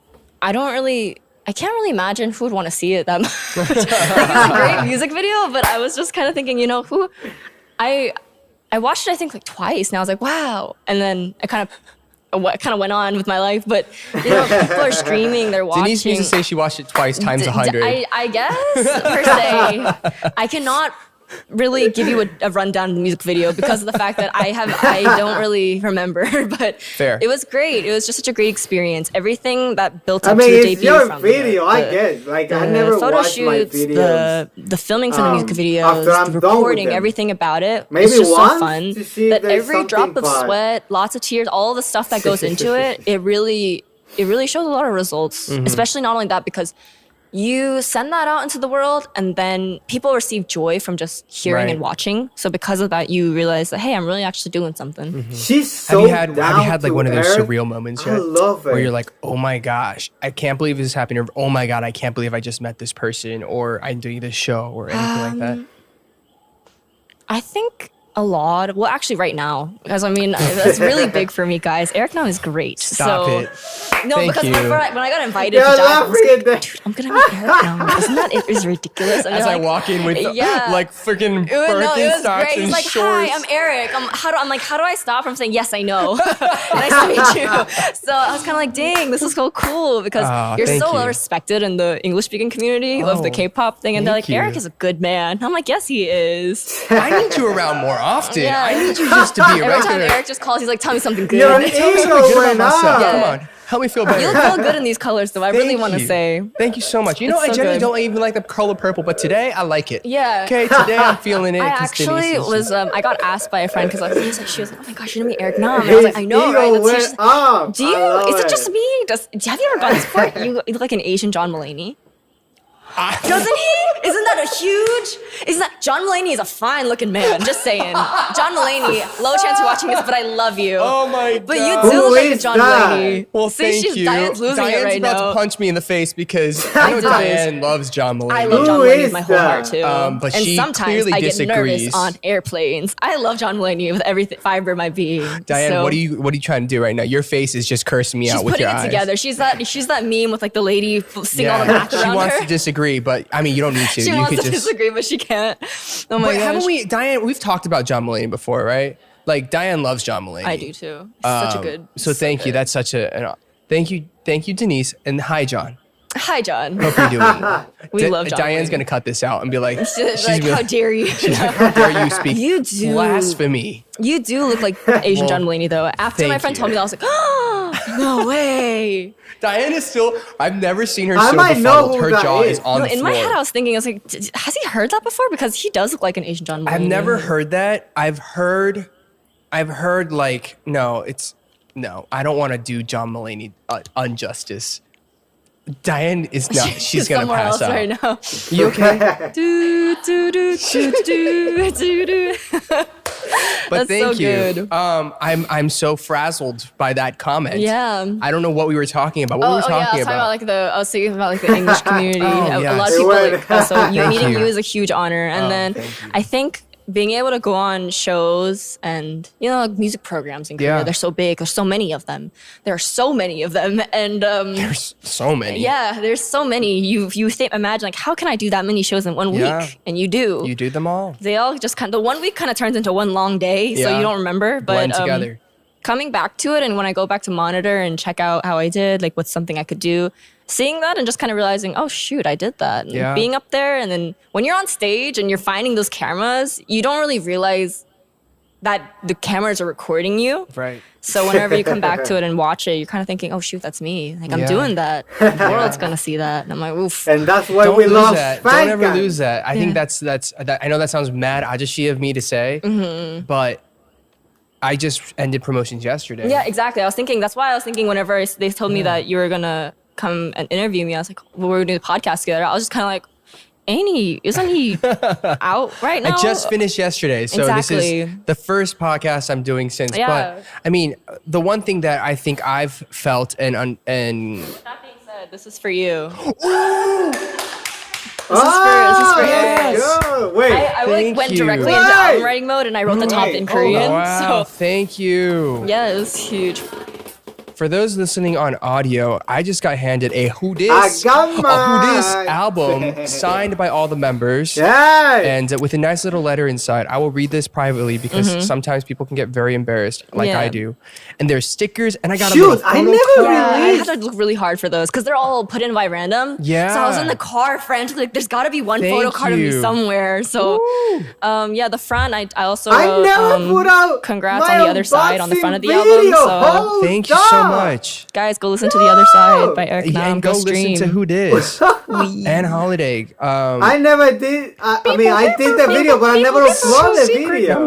I can't really imagine who would want to see it that much. Like, it's a great music video, but I was just kind of thinking, you know, I watched it I think like twice, and I was like, wow. And then I kind of went on with my life, but you know, people are streaming, they're watching. Denise used to say she watched it twice times 100. I guess per se, I cannot really give you a rundown of the music video because of the fact that I don't really remember, but Fair. it was great. It was just such a great experience. Everything that built I up mean, to the it's debut your from video, the, I guess. Like, I the never photo watched my shoots, videos. the filming for the music videos, after I'm the done with recording, them. everything about it. Maybe it's just once so fun. to see if That there's every drop something of fun. sweat, lots of tears, all the stuff that goes into it, it really shows a lot of results. Especially not only that, because you send that out into the world and then people receive joy from just hearing Right. and watching. So because of that, you realize that, hey, I'm really actually doing something. She's so Have you had like one of those surreal moments I yet? love it. Where you're like, oh my gosh, I can't believe this is happening. Or, oh my God, I can't believe I just met this person, or I'm doing this show, or anything like that. I think a lot. Well, actually, right now, because I mean, that's really big for me, guys. Eric Nam is great. Stop so, it. No, Thank because you. when I got invited You're to dive, I was laughing like, at that. dude, I'm gonna meet Eric Nam. Isn't that it? Is ridiculous? And As they're I like, walk in with yeah. like freaking It was, no, it was Birkenstocks great. and He's like, shorts. "Hi, I'm Eric. I'm like, how do I stop from saying yes, I know? Nice to meet you." So I was kind of like, "Dang, this is so cool," because Oh, you're thank so you. well respected in the English-speaking community of the Oh, K-pop thing, and they're thank like, "Eric you. is a good man." I'm like, "Yes, he is." I need you around more often. Yeah. I need you just to be a Every time regular. Eric just calls, he's like, "Tell me something good." Your Tell me ego something good went about myself. up. Yeah. Come on, help me feel better. You look real good in these colors, though. I really Thank want to you. say. Thank you so much. You know, It's I so generally good. don't even like the color purple, but today I like it. Yeah. Okay, today I'm feeling it. I 'cause actually Denise is- was. I got asked by a friend because she was like, "Oh my gosh, you're gonna meet Eric Nam." And I was like, "I know, His right?" ego That's- she's went like, up. Do you? I love Is it just me? Have you ever gone this before? You look like an Asian John Mulaney. Doesn't he? Isn't that a huge? Isn't that John Mulaney is a fine looking man? Just saying. John Mulaney, low chance you're watching this, but I love you. Oh my But God. you Who do look like a is John that? Mulaney. Well, See, thank you. Diane's losing Diane's it right about now. to punch me in the face because I know Diane loves John Mulaney. I love Who John Mulaney is with my whole heart that? too. But and she sometimes clearly I get disagrees. nervous on airplanes. I love John Mulaney with every fiber of my being. Diane, So- what are you trying to do right now? Your face is just cursing me She's out with putting your it eyes. together. She's that meme with like the lady singing all the math she around wants her. to disagree, but I mean, you don't need to. She you wants could to just. disagree, but she can't. Oh my But gosh. haven't we, Diane? We've talked about John Mulaney before, right? Like Diane loves John Mulaney. I do too. Such a good. So thank you. good. That's such a. Thank you, Denise, and hi, John. Hi, John. Hope you're doing. We love John Diane's Mulaney. gonna cut this out and be like, She's like, how dare you? how dare you speak You do. blasphemy? You do look like Asian Well, John Mulaney, though. After my thank friend you. told me that, I was like, oh, no way. Diane is still. I've never seen her I so might know befuddled. who Her that jaw is. is on No, the in floor. my head, I was thinking, I was like, has he heard that before? Because he does look like an Asian John Mulaney. I've never heard that. I've heard like no. I don't want to do John Mulaney injustice. Diane is not. She's gonna somewhere pass else out. right now. You okay? Do, do, do, do, do, do, do. But That's so thank you. good. I'm so frazzled by that comment. Yeah. I don't know what we were talking about. What were we Yeah, I talking was talking about about? I was thinking about like the English community. Oh, A yes. lot of It people went- like also Thank meeting you. you is a huge honor. And Oh, then thank you. I think being able to go on shows and like music programs in Korea, Yeah. they're so big. There's so many of them. There are so many of them, and There's so many. yeah, there's so many. You think imagine like how can I do that many shows in 1 Yeah. week? And you do. You do them all. They all just the 1 week kind of turns into one long day, so Yeah. you don't remember. But Blend together. coming back to it, and when I go back to monitor and check out how I did, like what's something I could do, seeing that and just kind of realizing, oh shoot, I did that. And Yeah. being up there, and then when you're on stage and you're finding those cameras, you don't really realize that the cameras are recording you. Right. So whenever you come back to it and watch it, you're kind of thinking, oh shoot, that's me. Like I'm Yeah. doing that. The world's gonna see that. And I'm like, oof. And that's why Don't we lose love that. Spank Don't ever Gang. lose that. I think Yeah. that's. I know that sounds mad ajashi of me to say, but I just ended promotions yesterday. Yeah, exactly. I was thinking, that's why I was thinking whenever they told me that you were gonna come and interview me, I was like, well, we're gonna do the podcast together. I was just kind of like, isn't he out right now? I just finished yesterday, so this Exactly. is the first podcast I'm doing since. Yeah. But I mean, the one thing that I think I've felt and That being said, this is for you. This is for let's us. go. Wait. I like Thank went you. directly into Right. album writing mode and I wrote the top Right. in Oh, Korean. wow, So thank you. yeah, it was huge. for those listening on audio, I just got handed a Who Dis Agama. album signed by all the members. Yes. And with a nice little letter inside. I will read this privately because sometimes people can get very embarrassed, like Yeah. I do. And there's stickers, and I got a Shoot, little I photo never card. Yeah, I released. had to look really hard for those because they're all put in by random. Yeah. So I was in the car frantically, like, there's got to be one Thank photo card of me you. somewhere. So, yeah, the front, I also I wrote, never put out congrats my on the other side on the front of the unboxing album. video. So, Hold Thank you so up. much. guys, go listen to the other side by Eric Yeah, Nam. and go stream. listen to Who Dis and Holiday. I never did. I mean, I did the video, but I never uploaded the video.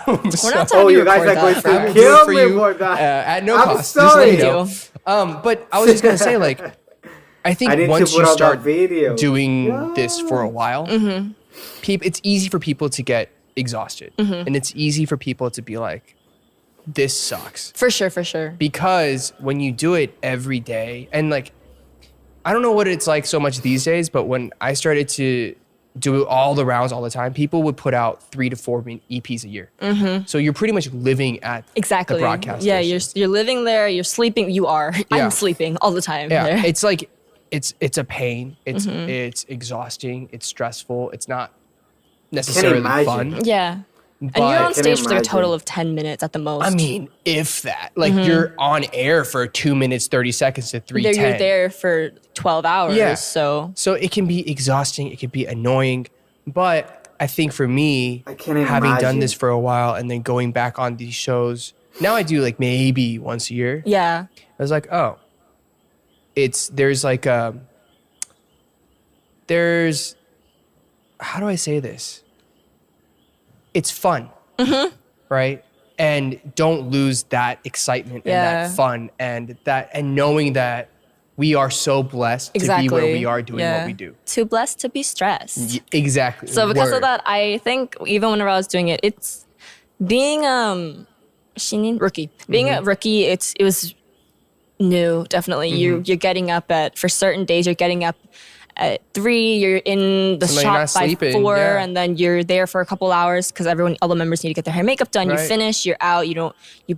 We're not So- telling Oh, you to guys are record going that. to I will do kill it for me you for that. at no I'm cost. sorry. Just let me know. But I was just gonna say, like, I think I need once to put you out that start video. doing this for a while, it's easy for people to get exhausted, and it's easy for people to be like, "This sucks." For sure, for sure. Because when you do it every day, and like, I don't know what it's like so much these days, but when I started to do all the rounds all the time, people would put out 3 to 4 EPs a year. So you're pretty much living at Exactly. the broadcast. Yeah, station. you're living there. You're sleeping. You are. Yeah. I'm sleeping all the time. Yeah, there. it's like it's a pain. It's exhausting. It's stressful. It's not necessarily imagine. fun. Yeah. And But- you're on Can stage for like a imagine. total of 10 minutes at the most. I mean, if that, like, you're on air for 2 minutes 30 seconds to 3:10. you're there for 12 hours. Yeah. So So it can be exhausting. It can be annoying. But I think for me, I can't having done imagine. this for a while and then going back on these shows, now I do like maybe once a year. yeah. I was like, oh, there's, how do I say this? It's fun, right? And don't lose that excitement and Yeah. that fun and knowing that we are so blessed Exactly. to be where we are doing Yeah. what we do. Too blessed to be stressed. Exactly. So because of Word. that, I think even whenever I was doing it, it's being 신인 rookie. Being Mm-hmm. a rookie, it was new. Definitely, Mm-hmm. you're getting up at for certain days. You're getting up at 3. You're in the So then you're shop not by sleeping, 4, yeah. and then you're there for a couple hours because all the members need to get their hair and makeup done. You Right. finish. You're out. You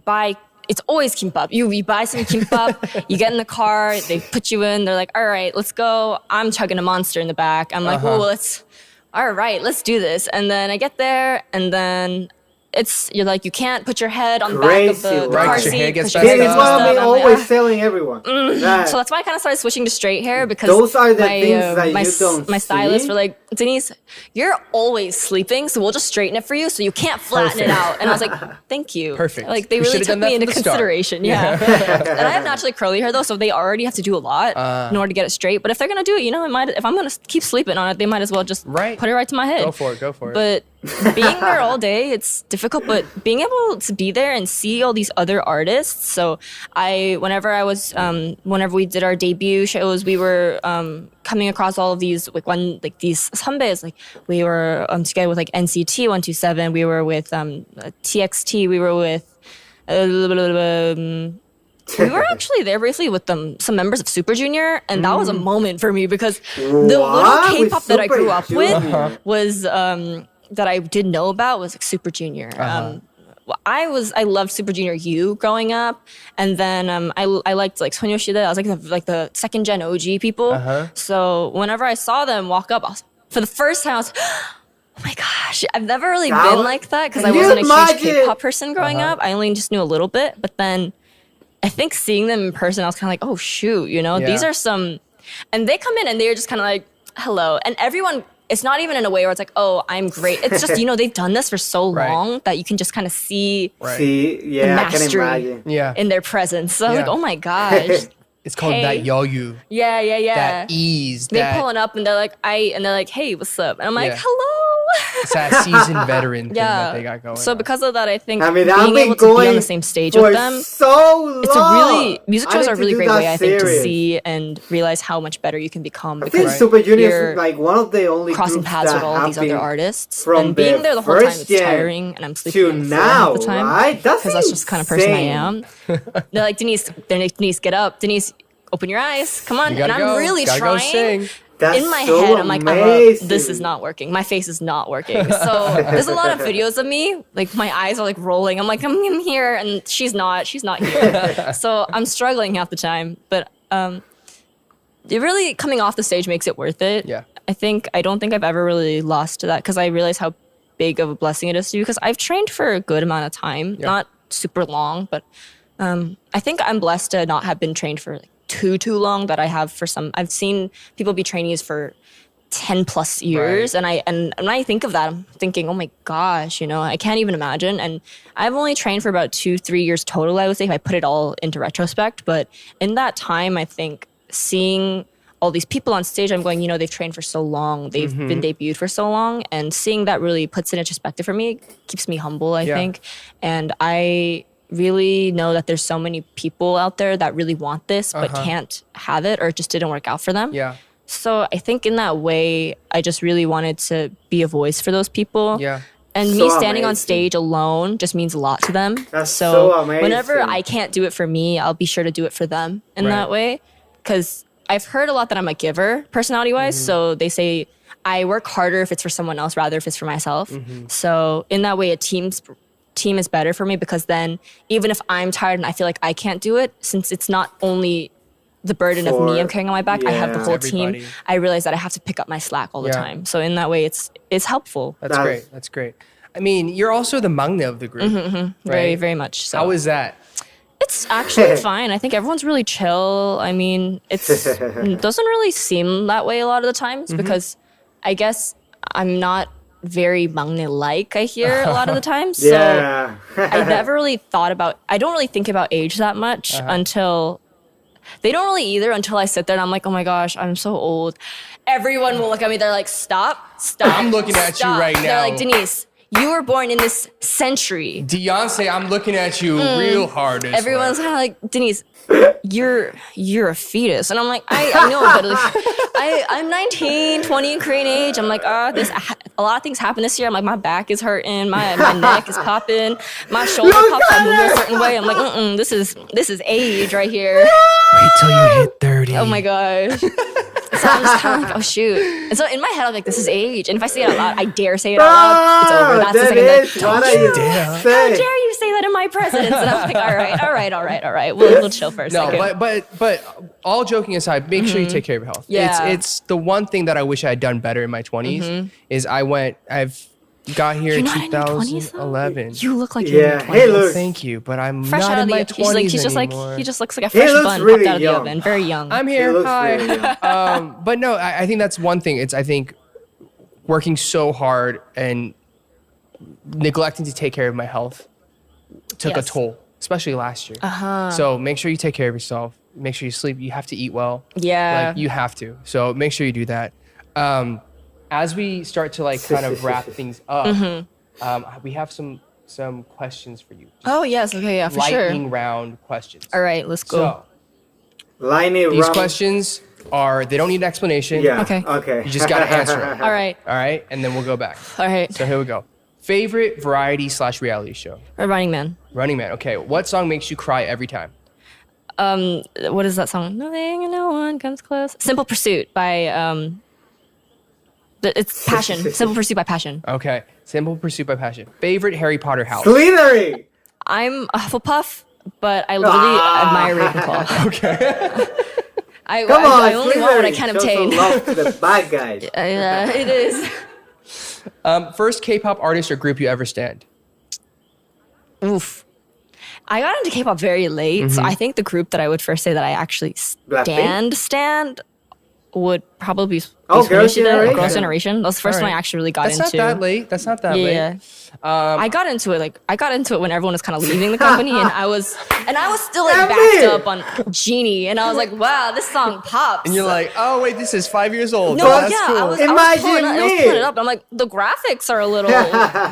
buy. It's always kimbap. You buy some kimbap, you get in the car, they put you in, they're like, all right, let's go. I'm chugging a Monster in the back. I'm like, Uh-huh. oh, all right, let's do this. And then I get there, and then you're like, you can't put your head on the back of Crazy, the right? car 'Cause your seat. hair gets 'cause messed your This hair is up. gets what messed I'm up. I'm like, always "Ah." telling everyone. That So that's why I kind of started switching to straight hair because Those are the my, things that my, you don't my stylists see. were like, Denise, you're always sleeping, so we'll just straighten it for you, so you can't flatten it Perfect. out. And I was like, thank you. Perfect. Like they We really should've took done that me into from the start. consideration. Yeah. And I have naturally curly hair though, so they already have to do a lot in order to get it straight. But if they're gonna do it, if I'm gonna keep sleeping on it, they might as well just Right. put it right to my head. Go for it. But being there all day, it's difficult. But being able to be there and see all these other artists. So whenever we did our debut shows, we were coming across all of these these 선배s. Like we were together with like NCT 127. We were with TXT. We were with. We were actually there briefly with some members of Super Junior, and that was a moment for me because the little What? With K-pop that I Super grew up Junior? with was that I did know about was like Super Junior. I loved Super Junior U growing up, and then I liked like Sonyeoshida. I was like the second gen OG people. So whenever I saw them walk up, for the first time I was. Oh my gosh, I've never really That been was- like that because I Can you wasn't a huge imagine? K-pop person growing up. I only just knew a little bit, but then I think seeing them in person, I was kind of like, oh shoot, these Yeah. are some, and they come in and they're just kind of like, hello, and everyone. It's not even in a way where it's like, oh, I'm great. It's just they've done this for so Right. long that you can just kind of see Right. See, the yeah, I can mastery imagine. Yeah. in their presence. So I was like, Yeah. oh my gosh, It's called Hey. that yoyu, yeah. that ease, They that pulling up and they're like, hey, what's up? And I'm like, Yeah. hello. it's that seasoned veteran thing Yeah. that they got going. So on. because of that, I think I mean, I've being been able to be going on the same stage for with them, so long. it's a really music I shows need are a to really do great that way I think to series. see and realize how much better you can become I think because Super Junior you're is like one of the only crossing groups paths that with all have these other been artists from and being the there the whole time first it's gen tiring and I'm sleeping to on the floor now, half the time right? That's that's just the kind of person I insane. am. They're like Denise, get up, Denise. Open your eyes, come on! You gotta And I'm go. really Gotta go trying. sing. That's in my so head, I'm like, amazing. this is not working. My face is not working. So there's a lot of videos of me, like my eyes are like rolling. I'm like, I'm here, and she's not here. So I'm struggling half the time. But it really coming off the stage makes it worth it. Yeah. I don't think I've ever really lost to that because I realize how big of a blessing it is to you because I've trained for a good amount of time, not super long, but I think I'm blessed to not have been trained for like too long that I have for some. I've seen people be trainees for 10 plus years, Right. and when I think of that, I'm thinking, oh my gosh, I can't even imagine. And I've only trained for about 2-3 years total, I would say, if I put it all into retrospect. But in that time, I think seeing all these people on stage, I'm going, they've trained for so long, they've been debuted for so long, and seeing that really puts it in perspective for me, keeps me humble, I think. And I really know that there's so many people out there that really want this but can't have it or it just didn't work out for them. Yeah. So I think in that way, I just really wanted to be a voice for those people. Yeah. And So me standing on amazing. stage alone just means a lot to them. That's so amazing. Whenever I can't do it for me, I'll be sure to do it for them in Right. that way. Because I've heard a lot that I'm a giver, personality-wise. So they say I work harder if it's for someone else rather if it's for myself. So in that way, a team is better for me because then even if I'm tired and I feel like I can't do it, since it's not only the burden of me I'm carrying on my back, I have the Yeah. whole Everybody. team. I realize that I have to pick up my slack all the Yeah. time. So in that way, it's helpful. That's great. That's great. I mean, you're also the maknae of the group. Very, Right? very much so. How is that? It's actually fine. I think everyone's really chill. I mean, it doesn't really seem that way a lot of the times because I guess I'm not very maknae-like, I hear a lot of the times. Yeah. So I never really I don't really think about age that much until, they don't really either until I sit there and I'm like, oh my gosh, I'm so old. Everyone will look at me, they're like, stop. I'm looking at you stop." right They're now. like, Denise, you were born in this century. Beyonce, I'm looking at you real hard. This Everyone's way. kind of like, Denise, you're a fetus. And I'm like, I know, but like, I'm 19, 20 in Korean age. I'm like, a lot of things happened this year. I'm like, my back is hurting, my neck is popping, my shoulder pops, I move a certain way. I'm like, this is age right here. Wait till you hit 30. Oh my gosh. So I'm just kind of like, oh shoot. And so in my head, I'm like, this is age. And if I say it out loud, I dare say it out loud. It's over. That's the That second is thing. what Don't I you dare. How say. dare you say that in my presence? And I'm like, all right. We'll chill for a No, second. but all joking aside, make sure you take care of your health. Yeah. It's the one thing that I wish I had done better in my 20s is I've got here You're in not in your 20s, though? 2011. You look like you're in your Yeah. 20s. Hey, look. Thank you, but I'm Fresh not out in of my the 20s he's just anymore. like he just looks like a fresh looks bun really popped out of the young. oven. Very young. I'm He here. looks Hi. really young. But no, I think that's one thing. I think working so hard and neglecting to take care of my health took Yes. a toll, especially last year. So make sure you take care of yourself. Make sure you sleep. You have to eat well. Yeah. Like you have to. So make sure you do that. As we start to like kind of wrap things up, we have some questions for you. Oh yes, okay, yeah, for sure. Lightning round questions. All right, let's go. So Lightning these round. questions they don't need an explanation. Yeah. Okay. Okay. You just gotta answer it. All right, All right, and then we'll go back. all right. So here we go. Favorite variety / reality show? Running Man. Running Man. Okay. What song makes you cry every time? What is that song? Nothing and no one comes close. Simple Pursuit by it's Passion. Simple Pursuit by Passion. Okay. Simple Pursuit by Passion. Favorite Harry Potter house? Slytherin. I'm a Hufflepuff, but I literally admire Ravenclaw. Okay. Come on, I only want what I Slytherin. can Show some obtain. love to the bad guys. It is. First K-pop artist or group you ever stand? Oof. I got into K-pop very late, so I think the group that I would first say that I actually stand would probably be Oh, Girls' Generation. Girls' Generation. That was the first one I Alright. actually really got That's into. not that late. That's not that Yeah. late. I got into it when everyone was kind of leaving the company, and I was still like Damn backed it. up on Genie, and I was like, wow, this song pops. And you're like, oh wait, this is 5 years old. no, but that's yeah, cool. I was Imagine pulling me. it up, and I'm like, the graphics are a little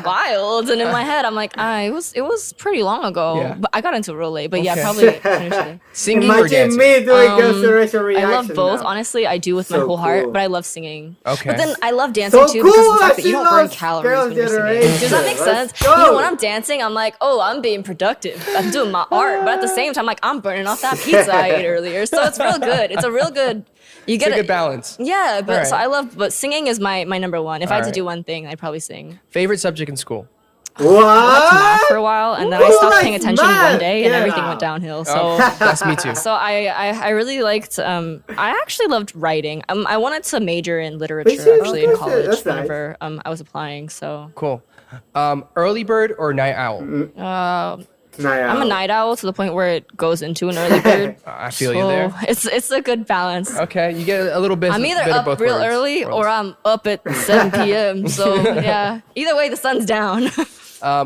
wild, and in my head, I'm like, it was pretty long ago, Yeah. but I got into it real late, but yeah, Okay. probably finished it. Singing or Imagine dancing? me doing Girls' Generation I reaction. love both. now. Honestly, I do with my So whole heart, cool. but I love love singing. Okay. But then I love dancing So too cool, because of the fact I that you don't see burn those calories girls' when you're singing. generation. Does that make Let's sense? You know, go. when I'm dancing, I'm like, oh, I'm being productive. I'm doing my art. But at the same time, like, I'm burning off that pizza I ate earlier. So it's real good. It's a real good. You It's get a it. good balance. Yeah, but so Alright. but singing is my number one. If I had to Alright. do one thing, I'd probably sing. Favorite subject in school? I liked math for a What? while, and then Who I stopped likes paying attention math? one day, and Get everything out. went downhill. So. Oh, that's me too. So I really liked I actually loved writing. I wanted to major in literature seriously? actually in Okay, college that's nice. whenever I was applying. So Cool. Early bird or night owl? I'm a night owl to the point where it goes into an early bird. I feel you there. It's a good balance. Okay, you get a little bit. I'm either bit of up both real worlds. early or I'm up at 7 p.m. So yeah, either way the sun's down.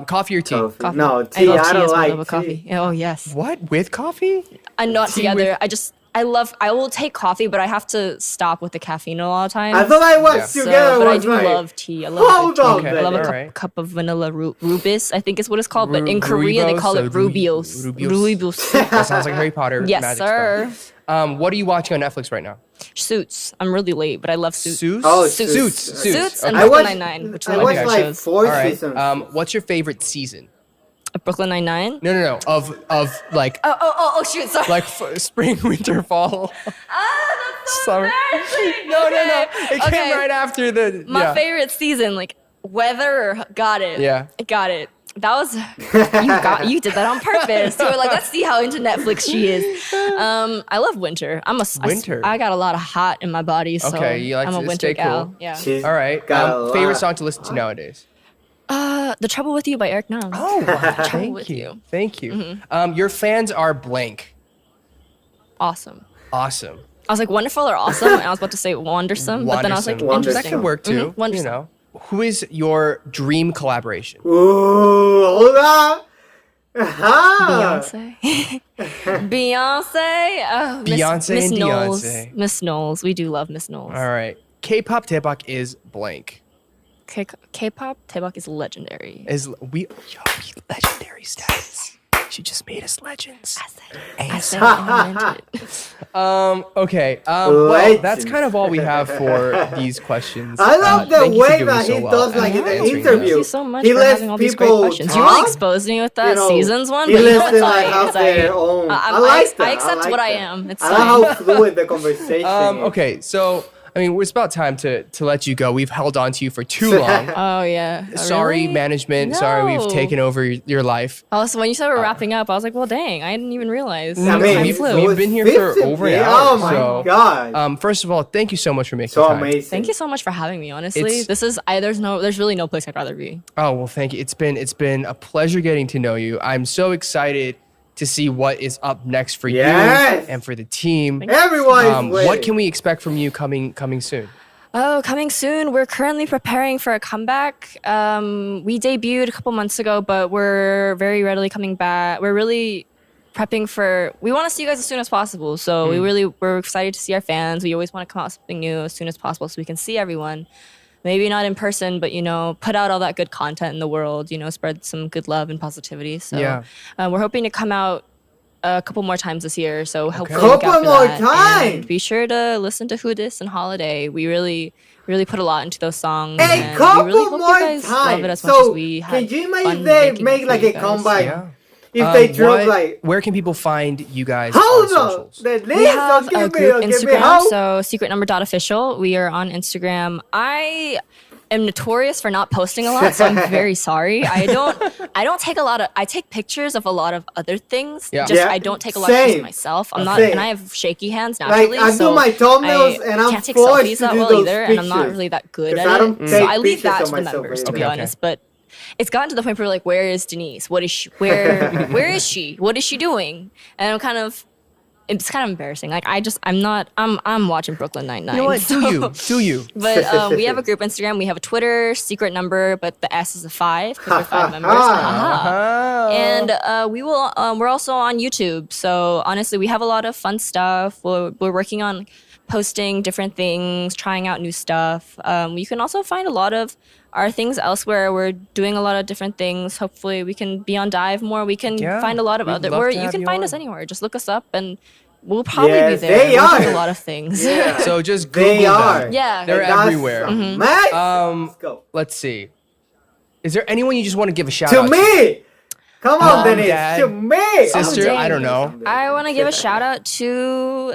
Coffee or tea? Coffee. No, I tea. love I tea don't as well like over tea. coffee. Oh yes. What with coffee? I'm not Tea together. with- I will take coffee, but I have to stop with the caffeine a lot of times. I thought I was Yeah. So, together but I one do night. love tea. I love Hold good tea. on, Okay, I love a alright. cup of vanilla rubis. I think is what it's called, but in Ru- Korea they call it Rooibos, rubios. Rubios. Rubios. That sounds like Harry Potter. Yes, magic sir. spell. What are you watching on Netflix right now? Suits. I'm really late, but I love Suits. Suits. Oh, Suits. Suits and Okay. I Brooklyn watched, Nine-Nine, which I are my watched favorite like shows. 4 All right. seasons. What's your favorite season? Brooklyn Nine-Nine. No. Of like Oh, shoot, sorry. like spring, winter, fall, that's summer. embarrassing. No. Okay. It came right after the. My yeah. favorite season, like weather, got it. Yeah. Got it. That was you did that on purpose. You were like, let's see how into Netflix she is. I love winter. Winter. I got a lot of hot in my body, so Okay, you like I'm a to winter stay gal. cool. Yeah. She's All right. got a Favorite lot. song to listen to nowadays? The Trouble with You by Eric Nam. Oh, thank with you. you. Thank you. Your fans are blank. Awesome. Awesome. I was like wonderful or awesome, and I was about to say wondersome, but then I was like Wondersome. Wondersome. That interesting. could work too. Wondersome. You know. Who is your dream collaboration? Ooh, hold on. Aha. Beyonce. Beyonce. Oh, Beyonce Miss and Knowles. Beyonce. Miss Knowles. We do love Miss Knowles. All right. K-pop Daebak is blank. K-pop, Taebak is legendary. We legendary status. She just made us legends. I said I invented it. Okay. Well, Legends. that's kind of all we have for these questions. I love the thank you for way doing that so he well does like and in the answering interview. Thank you so much He for lets having all these great people questions. You really talk. exposed me with that You know, seasons one, he but you know lets what's them, like, like? have It's like their own. I like that. accept like what I that. am. It's I fine. love how fluid the conversation is. Okay, so I mean, it's about time to let you go. We've held on to you for too long. Oh yeah. Oh, Sorry, really? management. Sorry, we've No. taken over your life. Oh, so when you said we're wrapping up, I was like, well, dang, I didn't even realize. I mean, Time we've- flew. we've it was been here for 50 over an minutes. hour, Oh my so, god. First of all, thank you so much for making So time. amazing. Thank you so much for having me. Honestly, It's- there's really no place I'd rather be. Oh well, thank you. It's been a pleasure getting to know you. I'm so excited to see what is up next for Yes. you and for the team. Everyone is waiting. What can we expect from you coming soon? Oh, coming soon. We're currently preparing for a comeback. We debuted a couple months ago, but we're very readily coming back. We're really prepping for. We want to see you guys as soon as possible. So we're excited to see our fans. We always want to come out with something new as soon as possible, so we can see everyone. Maybe not in person, but put out all that good content in the world. Spread some good love and positivity. So Yeah. we're hoping to come out a couple more times this year. So hopefully Couple look out for more that. times! And be sure to listen to Who Dis and Holiday. We really put a lot into those songs. A and couple we really hope more you guys love it as much times. as So we had. can you fun imagine they making make it like for a you guys. comeback? Yeah. If they drop What- like where can people find you guys hold on on, socials? the We list, have don't give a me, group don't give me Instagram, how. so secretnumber.official. We are on Instagram. I am notorious for not posting a lot, so I'm very sorry. I don't take a lot of. I take pictures of a lot of other things. Yeah. Just Yeah, I don't take a lot of pictures same. of myself. I'm not, Same. and I have shaky hands Like naturally. I so do my thumbnails and I'm can't take forced selfies to that do well those either, and I'm not pictures. really that good 'Cause at I don't it. So take I leave pictures that of to the myself members, to very be well. honest. But it's gotten to the point where like, where is Denise? What is she? Where is she? What is she doing? And I'm kind of. It's kind of embarrassing. Like I'm watching Brooklyn Nine-Nine. You know what? so- Do you? But we have a group Instagram. We have a Twitter, secret number, but the S is a 5 because we're 5 members. Haha. And we will. We're also on YouTube. So honestly, we have a lot of fun stuff. We're working on posting different things, trying out new stuff. You can also find a lot of our things elsewhere. We're doing a lot of different things. Hopefully, we can be on Dive more. We can Yeah, find a lot of we'd other. love to You have can you find on. us anywhere. Just look us up and we'll probably Yes, be there. they We'll do are. a lot of things. Yeah. So just They Google are. them. Yeah. They're And that's everywhere. amazing. Um, Let's go. Let's see. Is there anyone you just want to give a shout To out me! Come on, Mom, Denise. Dad, To me! sister, dang. I don't know. I want to give a shout out to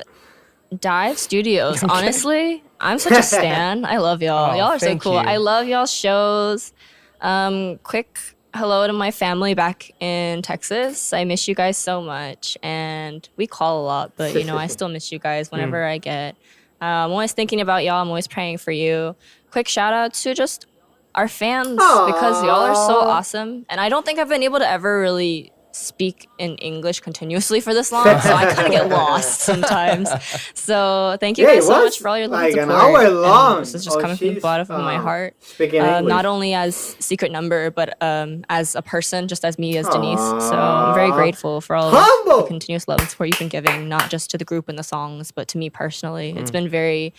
Dive Studios. Honestly, I'm such a stan. I love y'all. Oh, Y'all are so thank cool. you. I love y'all shows. Quick hello to my family back in Texas. I miss you guys so much, and we call a lot, but I still miss you guys whenever I get. I'm always thinking about y'all. I'm always praying for you. Quick shout out to just our fans because y'all are so Aw. awesome, and I don't think I've been able to ever really speak in English continuously for this long, so I kind of get lost sometimes. So thank you Yeah, guys it so was much for all your love like and an support. hour And long. this is just Oh, coming from the she's, bottom of my heart. speaking English. Not only as Secret Number, but as a person, just as me, as Denise. So I'm very Aw. grateful for all Humble. the continuous love and support you've been giving, not just to the group and the songs, but to me personally. It's been very,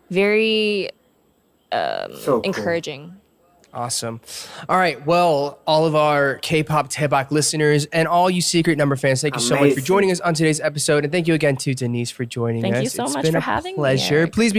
very So cool. encouraging. Awesome. All right. Well, all of our K-pop Daebak listeners and all you Secret Number fans, thank you so much for Amazing. joining us on today's episode, and thank you again to Denise for joining us. Thank you so It's much been for a having me, pleasure. Eric. Please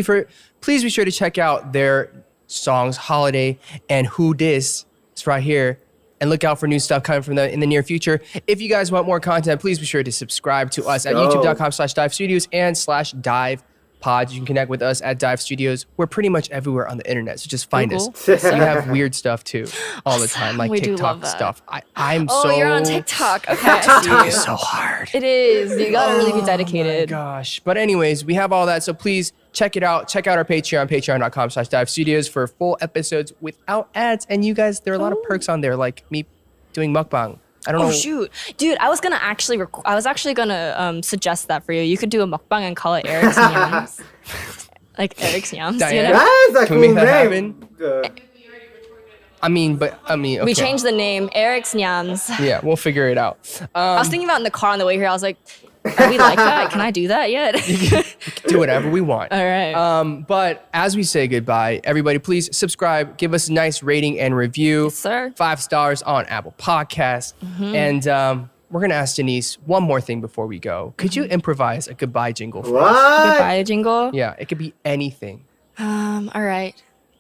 be sure to check out their songs "Holiday" and "Who Dis." It's right here. And look out for new stuff coming from them in the near future. If you guys want more content, please be sure to subscribe to us at Go. youtube.com/Dive Studios and /Dive Pods. You can connect with us at Dive Studios. We're pretty much everywhere on the internet, so just find Google. us. Yes, We sir. have weird stuff too, all the time, like We do TikTok love that. stuff. I'm Oh, so. you're on TikTok. Okay, I see TikTok you. is so hard. It is. You gotta really be Oh my dedicated. gosh. But anyways, we have all that, so please check it out. Check out our Patreon, patreon.com/Dive Studios for full episodes without ads. And you guys, there are a lot of perks on there, like me doing mukbang. I don't know. Oh shoot, dude! I was actually gonna suggest that for you. You could do a mukbang and call it Eric's Yams, like Eric's Yams. Diana? That's a Can we cool make that name. Okay. We changed the name, Eric's Yams. Yeah, we'll figure it out. I was thinking about it in the car on the way here. I was like, are we like that? Can I do that yet? Do whatever we want. All right. But as we say goodbye, everybody, please subscribe, give us a nice rating and review. Yes, sir. 5 stars on Apple Podcasts. And we're going to ask Denise one more thing before we go. Could you improvise a goodbye jingle for us? What? Goodbye, jingle. Yeah, it could be anything. All right.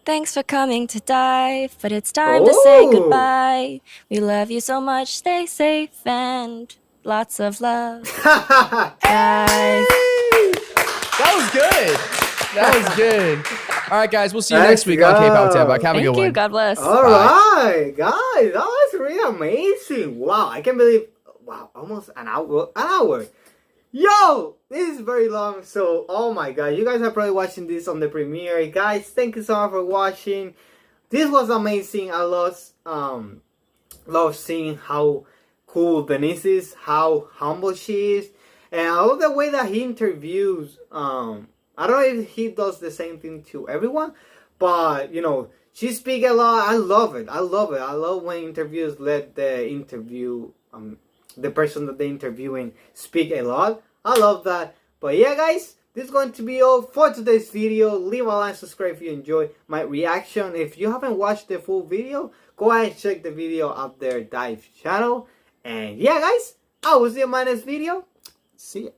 Thanks for coming to Dive, but it's time to say Oh. goodbye. We love you so much. Stay safe and lots of love. Dive. That was good. That was good. All right, guys, we'll see you Let's next week on go. K-Pop Daebak. Have a Thank good you. one. God bless. All right, guys, that was really amazing. Wow, I can't believe. Wow, almost an hour. An hour. Yo, this is very long. So, oh my god, you guys are probably watching this on the premiere. Guys, thank you so much for watching. This was amazing. I love seeing how cool Denise is, how humble she is, and I love the way that he interviews. I don't know if he does the same thing to everyone, but she speaks a lot. I love it. I love when interviews let the person that they're interviewing speak a lot. I love that. But yeah, guys, this is going to be all for today's video. Leave a like, subscribe if you enjoy my reaction. If you haven't watched the full video, go ahead and check the video up there, Dive channel. And yeah, guys, I will see you in my next video. See ya.